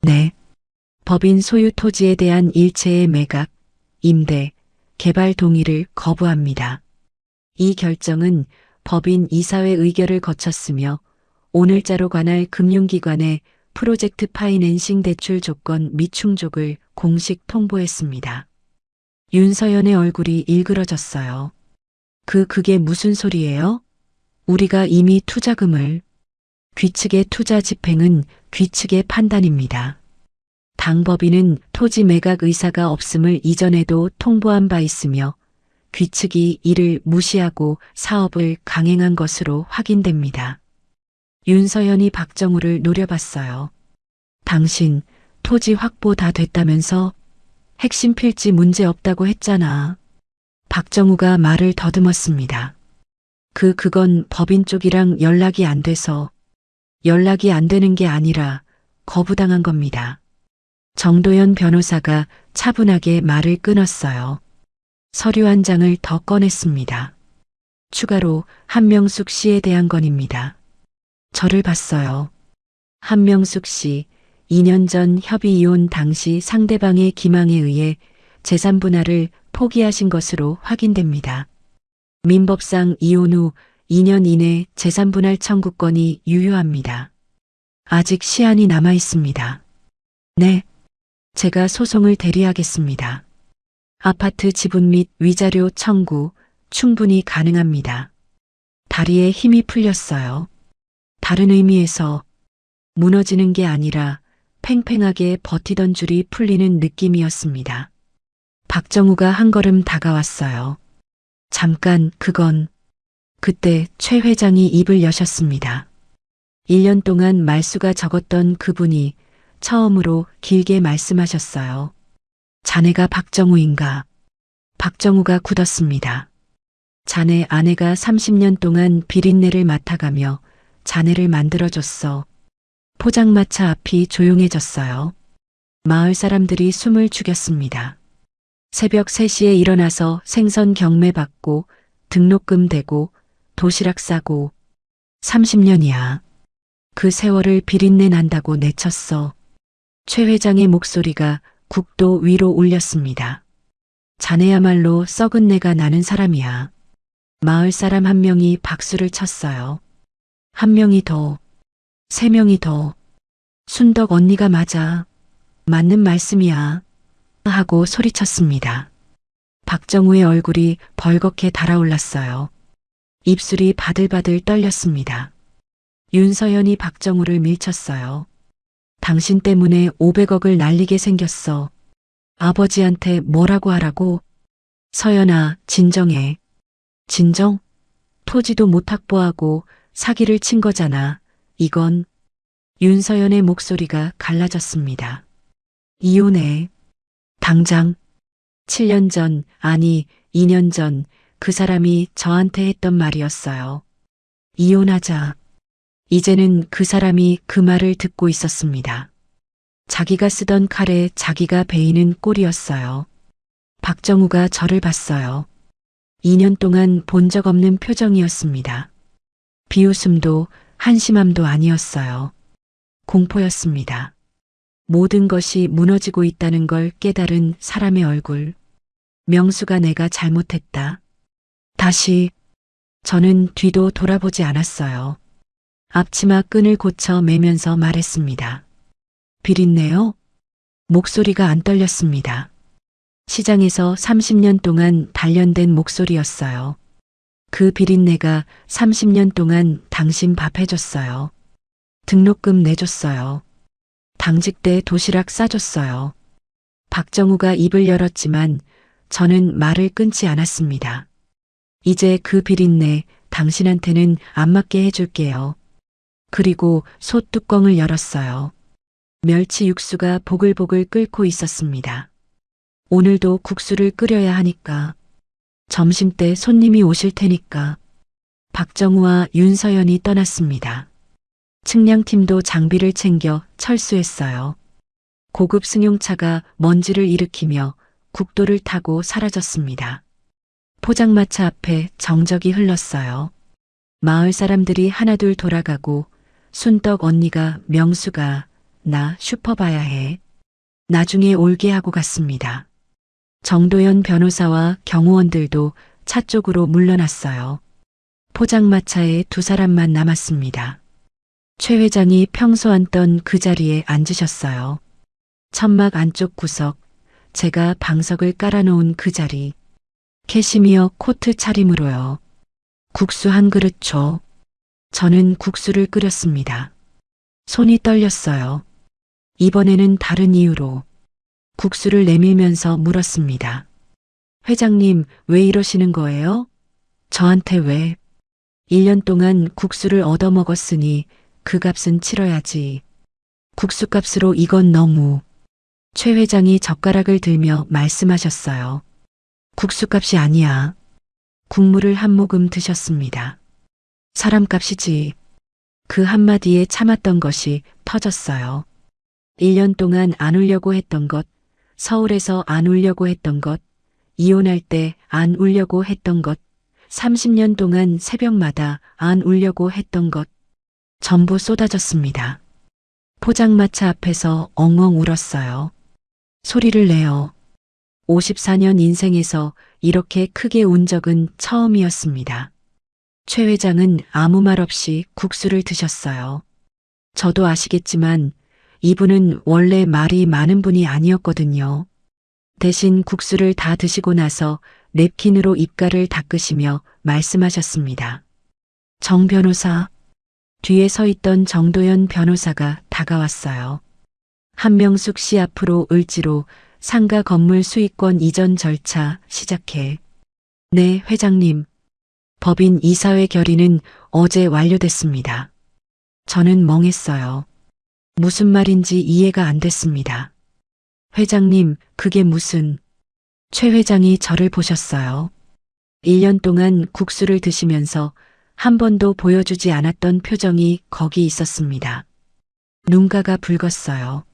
네. 법인 소유 토지에 대한 일체의 매각, 임대, 개발 동의를 거부합니다. 이 결정은 법인 이사회 의결을 거쳤으며 오늘자로 관할 금융기관에 프로젝트 파이낸싱 대출 조건 미충족을 공식 통보했습니다. 윤서연의 얼굴이 일그러졌어요. 그게 무슨 소리예요? 우리가 이미 투자금을. 귀측의 투자 집행은 귀측의 판단입니다. 당법인은 토지 매각 의사가 없음을 이전에도 통보한 바 있으며 귀측이 이를 무시하고 사업을 강행한 것으로 확인됩니다. 윤서연이 박정우를 노려봤어요. 당신 토지 확보 다 됐다면서? 핵심 필지 문제 없다고 했잖아. 박정우가 말을 더듬었습니다. 그건 법인 쪽이랑 연락이 안 돼서. 연락이 안 되는 게 아니라 거부당한 겁니다. 정도현 변호사가 차분하게 말을 끊었어요. 서류 한 장을 더 꺼냈습니다. 추가로 한명숙 씨에 대한 건입니다. 저를 봤어요. 한명숙 씨, 2년 전 협의 이혼 당시 상대방의 기망에 의해 재산 분할을 포기하신 것으로 확인됩니다. 민법상 이혼 후 2년 이내 재산 분할 청구권이 유효합니다. 아직 시한이 남아 있습니다. 네, 제가 소송을 대리하겠습니다. 아파트 지분 및 위자료 청구 충분히 가능합니다. 다리에 힘이 풀렸어요. 다른 의미에서 무너지는 게 아니라 팽팽하게 버티던 줄이 풀리는 느낌이었습니다. 박정우가 한 걸음 다가왔어요. 잠깐, 그때 최 회장이 입을 여셨습니다. 1년 동안 말수가 적었던 그분이 처음으로 길게 말씀하셨어요. 자네가 박정우인가? 박정우가 굳었습니다. 자네 아내가 30년 동안 비린내를 맡아가며 자네를 만들어줬어. 포장마차 앞이 조용해졌어요. 마을 사람들이 숨을 죽였습니다. 새벽 3시에 일어나서 생선 경매 받고 등록금 대고 도시락 싸고 30년이야. 그 세월을 비린내 난다고 내쳤어. 최 회장의 목소리가 국도 위로 울렸습니다. 자네야말로 썩은 내가 나는 사람이야. 마을 사람 한 명이 박수를 쳤어요. 한 명이 더, 3명이 더. 순덕 언니가 맞아. 맞는 말씀이야. 하고 소리쳤습니다. 박정우의 얼굴이 벌겋게 달아올랐어요. 입술이 바들바들 떨렸습니다. 윤서연이 박정우를 밀쳤어요. 당신 때문에 500억을 날리게 생겼어. 아버지한테 뭐라고 하라고? 서연아, 진정해. 진정? 토지도 못 확보하고 사기를 친 거잖아. 이건. 윤서연의 목소리가 갈라졌습니다. 이혼해. 당장. 7년 전, 아니 2년 전 그 사람이 저한테 했던 말이었어요. 이혼하자. 이제는 그 사람이 그 말을 듣고 있었습니다. 자기가 쓰던 칼에 자기가 베이는 꼴이었어요. 박정우가 저를 봤어요. 2년 동안 본 적 없는 표정이었습니다. 비웃음도 한심함도 아니었어요. 공포였습니다. 모든 것이 무너지고 있다는 걸 깨달은 사람의 얼굴. 명수가 내가 잘못했다. 다시. 저는 뒤도 돌아보지 않았어요. 앞치마 끈을 고쳐 매면서 말했습니다. 비린내요? 목소리가 안 떨렸습니다. 시장에서 30년 동안 단련된 목소리였어요. 그 비린내가 30년 동안 당신 밥 해줬어요. 등록금 내줬어요. 당직 때 도시락 싸줬어요. 박정우가 입을 열었지만 저는 말을 끊지 않았습니다. 이제 그 비린내 당신한테는 안 맞게 해줄게요. 그리고 솥 뚜껑을 열었어요. 멸치 육수가 보글보글 끓고 있었습니다. 오늘도 국수를 끓여야 하니까. 점심때 손님이 오실 테니까. 박정우와 윤서연이 떠났습니다. 측량팀도 장비를 챙겨 철수했어요. 고급 승용차가 먼지를 일으키며 국도를 타고 사라졌습니다. 포장마차 앞에 정적이 흘렀어요. 마을 사람들이 하나둘 돌아가고 순떡 언니가 명수가 나 슈퍼 봐야 해. 나중에 올게 하고 갔습니다. 정도연 변호사와 경호원들도 차 쪽으로 물러났어요. 포장마차에 두 사람만 남았습니다. 최 회장이 평소 앉던 그 자리에 앉으셨어요. 천막 안쪽 구석, 제가 방석을 깔아놓은 그 자리. 캐시미어 코트 차림으로요. 국수 한 그릇 줘. 저는 국수를 끓였습니다. 손이 떨렸어요. 이번에는 다른 이유로. 국수를 내밀면서 물었습니다. 회장님, 왜 이러시는 거예요? 저한테 왜? 1년 동안 국수를 얻어먹었으니 그 값은 치러야지. 국수값으로 이건 너무. 최 회장이 젓가락을 들며 말씀하셨어요. 국수값이 아니야. 국물을 한 모금 드셨습니다. 사람값이지. 그 한마디에 참았던 것이 터졌어요. 1년 동안 안 울려고 했던 것, 서울에서 안 울려고 했던 것, 이혼할 때 안 울려고 했던 것, 30년 동안 새벽마다 안 울려고 했던 것, 전부 쏟아졌습니다. 포장마차 앞에서 엉엉 울었어요. 소리를 내어. 54년 인생에서 이렇게 크게 운 적은 처음이었습니다. 최 회장은 아무 말 없이 국수를 드셨어요. 저도 아시겠지만 이분은 원래 말이 많은 분이 아니었거든요. 대신 국수를 다 드시고 나서 냅킨으로 입가를 닦으시며 말씀하셨습니다. 정 변호사. 뒤에 서 있던 정도연 변호사가 다가왔어요. 한명숙 씨 앞으로 을지로 상가 건물 수익권 이전 절차 시작해. 네, 회장님. 법인 이사회 결의는 어제 완료됐습니다. 저는 멍했어요. 무슨 말인지 이해가 안 됐습니다. 회장님, 그게 무슨... 최 회장이 저를 보셨어요. 1년 동안 국수를 드시면서 한 번도 보여주지 않았던 표정이 거기 있었습니다. 눈가가 붉었어요.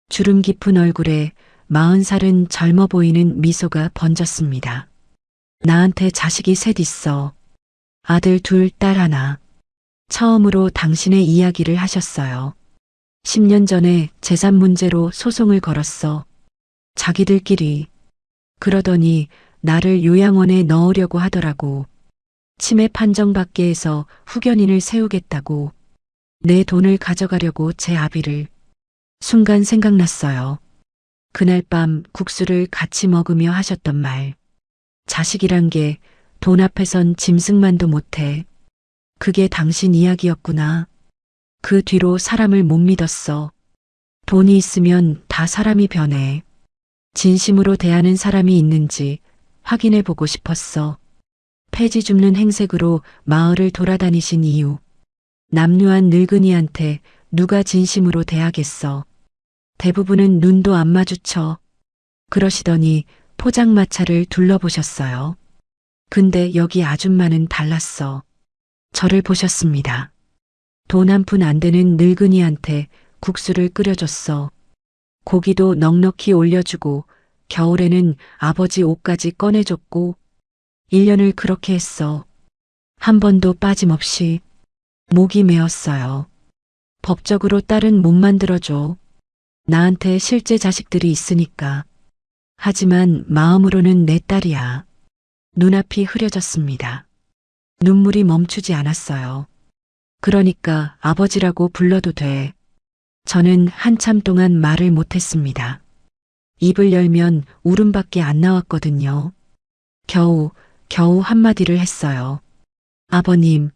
주름 깊은 얼굴에 40살은 젊어 보이는 미소가 번졌습니다. 나한테 자식이 셋 있어. 아들 둘, 딸 하나. 처음으로 당신의 이야기를 하셨어요. 10년 전에 재산 문제로 소송을 걸었어. 자기들끼리. 그러더니 나를 요양원에 넣으려고 하더라고. 치매 판정받게 해서 후견인을 세우겠다고. 내 돈을 가져가려고 제 아비를. 순간 생각났어요. 그날 밤 국수를 같이 먹으며 하셨던 말. 자식이란 게 돈 앞에선 짐승만도 못해. 그게 당신 이야기였구나. 그 뒤로 사람을 못 믿었어. 돈이 있으면 다 사람이 변해. 진심으로 대하는 사람이 있는지 확인해 보고 싶었어. 폐지 줍는 행색으로 마을을 돌아다니신 이유. 남루한 늙은이한테 누가 진심으로 대하겠어. 대부분은 눈도 안 마주쳐. 그러시더니 포장마차를 둘러보셨어요. 근데 여기 아줌마는 달랐어. 저를 보셨습니다. 돈 한 푼 안 되는 늙은이한테 국수를 끓여줬어. 고기도 넉넉히 올려주고 겨울에는 아버지 옷까지 꺼내줬고 1년을 그렇게 했어. 한 번도 빠짐없이. 목이 메었어요. 법적으로 딸은 못 만들어줘. 나한테 실제 자식들이 있으니까. 하지만 마음으로는 내 딸이야. 눈앞이 흐려졌습니다. 눈물이 멈추지 않았어요. 그러니까 아버지라고 불러도 돼. 저는 한참 동안 말을 못했습니다. 입을 열면 울음밖에 안 나왔거든요. 겨우 한마디를 했어요. 아버님.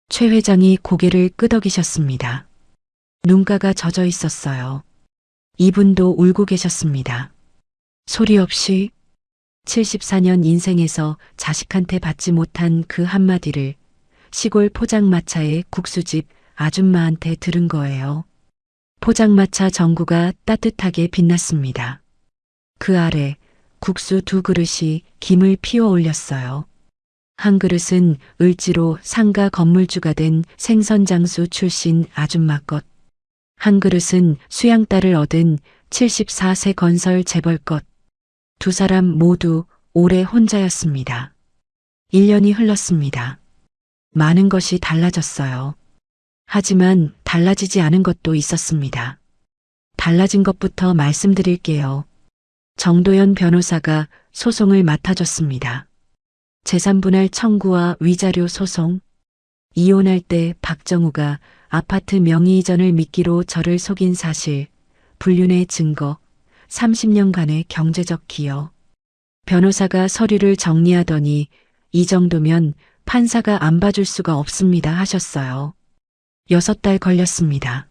최 회장이 고개를 끄덕이셨습니다. 눈가가 젖어 있었어요. 이분도 울고 계셨습니다. 소리 없이 74년 인생에서 자식한테 받지 못한 그 한마디를 시골 포장마차의 국수집 아줌마한테 들은 거예요. 포장마차 전구가 따뜻하게 빛났습니다. 그 아래 국수 2그릇이 김을 피워 올렸어요. 한 그릇은 을지로 상가 건물주가 된 생선장수 출신 아줌마 것. 한 그릇은 수양딸을 얻은 74세 건설 재벌 것. 두 사람 모두 오래 혼자였습니다. 1년이 흘렀습니다. 많은 것이 달라졌어요. 하지만 달라지지 않은 것도 있었습니다. 달라진 것부터 말씀드릴게요. 정도연 변호사가 소송을 맡아줬습니다. 재산분할 청구와 위자료 소송. 이혼할 때 박정우가 아파트 명의 이전을 미끼로 저를 속인 사실, 불륜의 증거, 30년간의 경제적 기여. 변호사가 서류를 정리하더니 이 정도면 판사가 안 봐줄 수가 없습니다 하셨어요. 6달 걸렸습니다.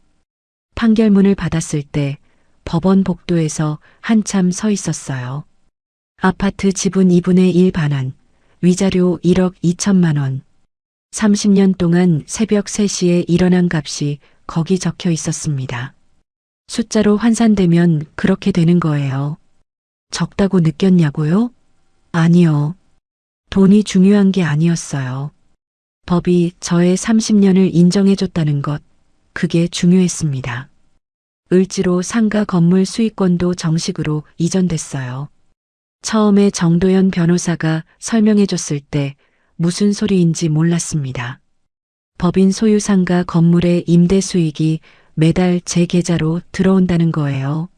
판결문을 받았을 때 법원 복도에서 한참 서 있었어요. 아파트 지분 2분의 1 반환, 위자료 1억 2천만 원. 30년 동안 새벽 3시에 일어난 값이 거기 적혀 있었습니다. 숫자로 환산되면 그렇게 되는 거예요. 적다고 느꼈냐고요? 아니요. 돈이 중요한 게 아니었어요. 법이 저의 30년을 인정해줬다는 것, 그게 중요했습니다. 을지로 상가 건물 수익권도 정식으로 이전됐어요. 처음에 정도연 변호사가 설명해줬을 때 무슨 소리인지 몰랐습니다. 법인 소유 상가 건물의 임대 수익이 매달 제 계좌로 들어온다는 거예요.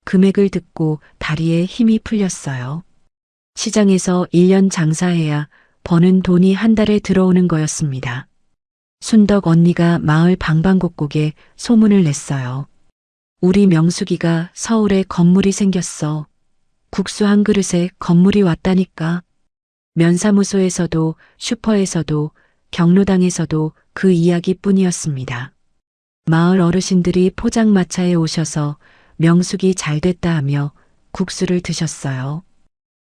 금액을 듣고 다리에 힘이 풀렸어요. 시장에서 1년 장사해야 버는 돈이 한 달에 들어오는 거였습니다. 순덕 언니가 마을 방방곡곡에 소문을 냈어요. 우리 명숙이가 서울에 건물이 생겼어. 국수 한 그릇에 건물이 왔다니까. 면사무소에서도 슈퍼에서도 경로당에서도 그 이야기뿐이었습니다. 마을 어르신들이 포장마차에 오셔서 명숙이 잘됐다 하며 국수를 드셨어요.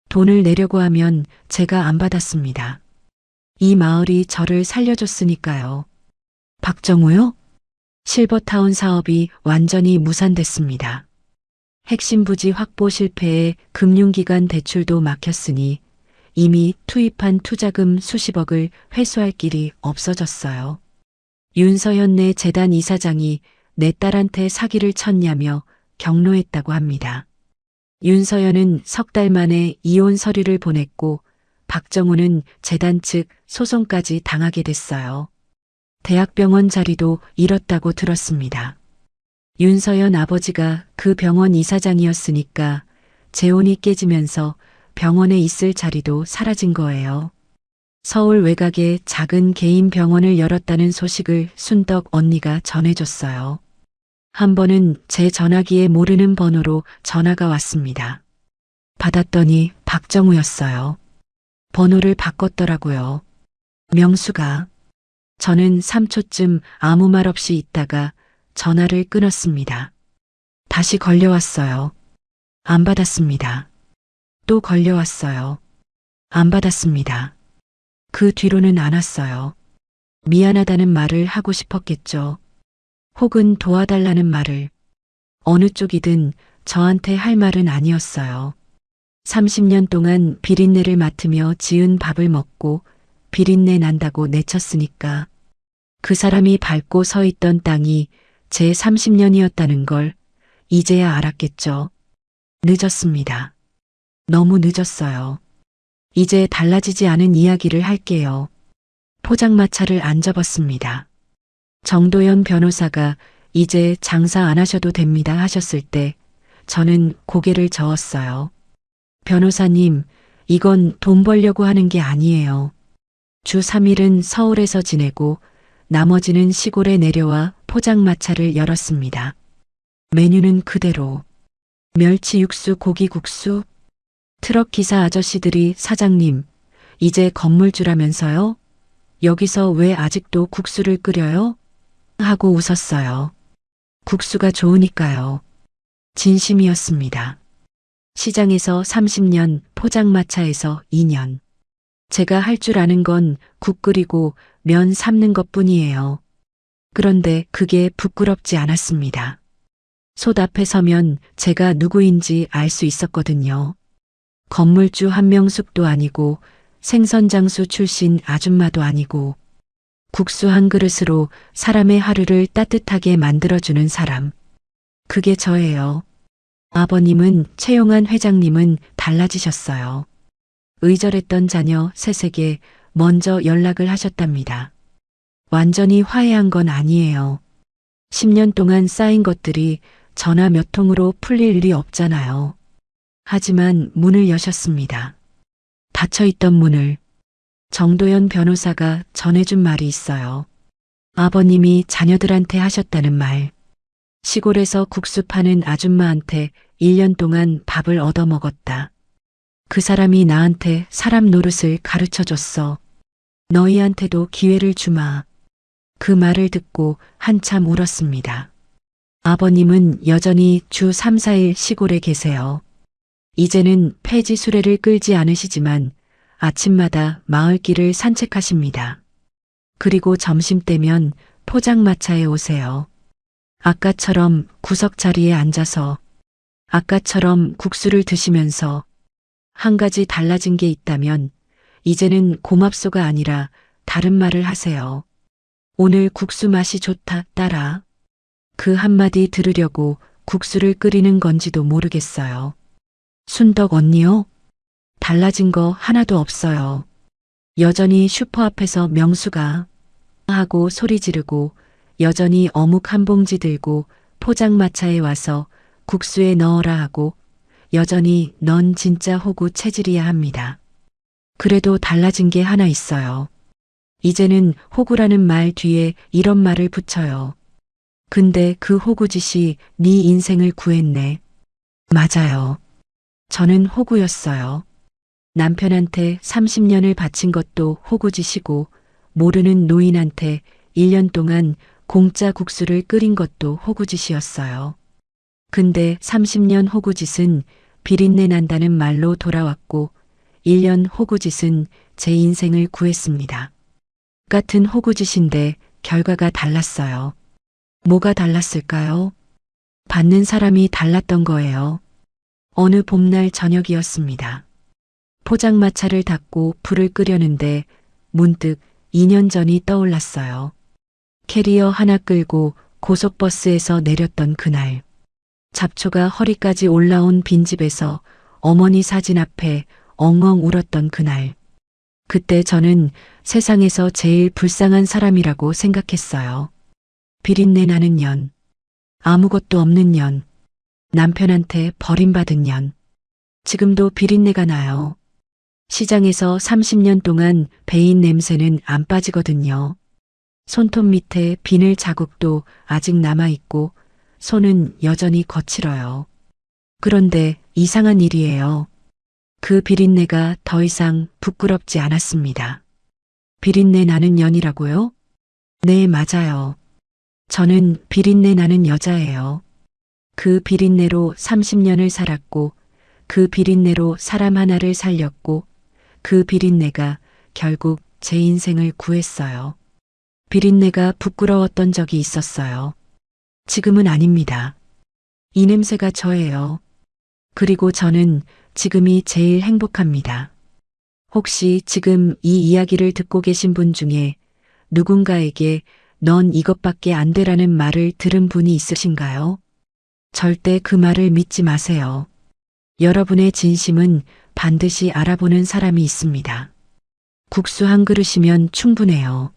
돈을 내려고 하면 제가 안 받았습니다. 이 마을이 저를 살려줬으니까요. 박정우요? 실버타운 사업이 완전히 무산됐습니다. 핵심 부지 확보 실패에 금융기관 대출도 막혔으니 이미 투입한 투자금 수십억을 회수할 길이 없어졌어요. 윤서현 내 재단 이사장이 내 딸한테 사기를 쳤냐며 경로했다고 합니다. 윤서현은 3달 만에 이혼 서류를 보냈고 박정우는 재단 측 소송까지 당하게 됐어요. 대학병원 자리도 잃었다고 들었습니다. 윤서현 아버지가 그 병원 이사장이었으니까 재혼이 깨지면서 병원에 있을 자리도 사라진 거예요. 서울 외곽에 작은 개인 병원을 열었다는 소식을 순덕 언니가 전해줬어요. 한 번은 제 전화기에 모르는 번호로 전화가 왔습니다. 받았더니 박정우였어요. 번호를 바꿨더라고요. 명수가. 저는 3초쯤 아무 말 없이 있다가 전화를 끊었습니다. 다시 걸려왔어요. 안 받았습니다. 또 걸려왔어요. 안 받았습니다. 그 뒤로는 안 왔어요. 미안하다는 말을 하고 싶었겠죠. 혹은 도와달라는 말을. 어느 쪽이든 저한테 할 말은 아니었어요. 30년 동안 비린내를 맡으며 지은 밥을 먹고 비린내 난다고 내쳤으니까. 그 사람이 밟고 서 있던 땅이 제 30년이었다는 걸 이제야 알았겠죠. 늦었습니다. 너무 늦었어요. 이제 달라지지 않은 이야기를 할게요. 포장마차를 안 접었습니다. 정도연 변호사가 이제 장사 안 하셔도 됩니다 하셨을 때 저는 고개를 저었어요. 변호사님, 이건 돈 벌려고 하는 게 아니에요. 주 3일은 서울에서 지내고 나머지는 시골에 내려와 포장마차를 열었습니다. 메뉴는 그대로. 멸치 육수, 고기국수. 트럭 기사 아저씨들이 사장님, 이제 건물주라면서요? 여기서 왜 아직도 국수를 끓여요? 하고 웃었어요. 국수가 좋으니까요. 진심이었습니다. 시장에서 30년, 포장마차에서 2년. 제가 할 줄 아는 건 국 끓이고 면 삶는 것뿐이에요. 그런데 그게 부끄럽지 않았습니다. 솥 앞에 서면 제가 누구인지 알 수 있었거든요. 건물주 한명숙도 아니고 생선장수 출신 아줌마도 아니고 국수 한 그릇으로 사람의 하루를 따뜻하게 만들어주는 사람. 그게 저예요. 아버님은 최용한 회장님은 달라지셨어요. 의절했던 자녀 셋에게 먼저 연락을 하셨답니다. 완전히 화해한 건 아니에요. 10년 동안 쌓인 것들이 전화 몇 통으로 풀릴 일이 없잖아요. 하지만 문을 여셨습니다. 닫혀있던 문을. 정도연 변호사가 전해준 말이 있어요. 아버님이 자녀들한테 하셨다는 말. 시골에서 국수 파는 아줌마한테 1년 동안 밥을 얻어먹었다. 그 사람이 나한테 사람 노릇을 가르쳐줬어. 너희한테도 기회를 주마. 그 말을 듣고 한참 울었습니다. 아버님은 여전히 주 3, 4일 시골에 계세요. 이제는 폐지 수레를 끌지 않으시지만 아침마다 마을길을 산책하십니다. 그리고 점심때면 포장마차에 오세요. 아까처럼 구석 자리에 앉아서, 아까처럼 국수를 드시면서 한 가지 달라진 게 있다면 이제는 고맙소가 아니라 다른 말을 하세요. 오늘 국수 맛이 좋다, 딸아. 그 한마디 들으려고 국수를 끓이는 건지도 모르겠어요. 순덕 언니요? 달라진 거 하나도 없어요. 여전히 슈퍼 앞에서 명수가 하고 소리 지르고 여전히 어묵 한 봉지 들고 포장마차에 와서 국수에 넣어라 하고 여전히 넌 진짜 호구 체질이야 합니다. 그래도 달라진 게 하나 있어요. 이제는 호구라는 말 뒤에 이런 말을 붙여요. 근데 그 호구짓이 네 인생을 구했네. 맞아요. 저는 호구였어요. 남편한테 30년을 바친 것도 호구짓이고 모르는 노인한테 1년 동안 공짜 국수를 끓인 것도 호구짓이었어요. 근데 30년 호구짓은 비린내 난다는 말로 돌아왔고 1년 호구짓은 제 인생을 구했습니다. 같은 호구짓인데 결과가 달랐어요. 뭐가 달랐을까요? 받는 사람이 달랐던 거예요. 어느 봄날 저녁이었습니다. 포장마차를 닫고 불을 끄려는데 문득 2년 전이 떠올랐어요. 캐리어 하나 끌고 고속버스에서 내렸던 그날. 잡초가 허리까지 올라온 빈집에서 어머니 사진 앞에 엉엉 울었던 그날. 그때 저는 세상에서 제일 불쌍한 사람이라고 생각했어요. 비린내 나는 년. 아무것도 없는 년. 남편한테 버림받은 년. 지금도 비린내가 나요. 시장에서 30년 동안 배인 냄새는 안 빠지거든요. 손톱 밑에 비늘 자국도 아직 남아있고 손은 여전히 거칠어요. 그런데 이상한 일이에요. 그 비린내가 더 이상 부끄럽지 않았습니다. 비린내 나는 년이라고요? 네, 맞아요. 저는 비린내 나는 여자예요. 그 비린내로 30년을 살았고 그 비린내로 사람 하나를 살렸고 그 비린내가 결국 제 인생을 구했어요. 비린내가 부끄러웠던 적이 있었어요. 지금은 아닙니다. 이 냄새가 저예요. 그리고 저는 지금이 제일 행복합니다. 혹시 지금 이 이야기를 듣고 계신 분 중에 누군가에게 넌 이것밖에 안 되라는 말을 들은 분이 있으신가요? 절대 그 말을 믿지 마세요. 여러분의 진심은 반드시 알아보는 사람이 있습니다. 국수 한 그릇이면 충분해요.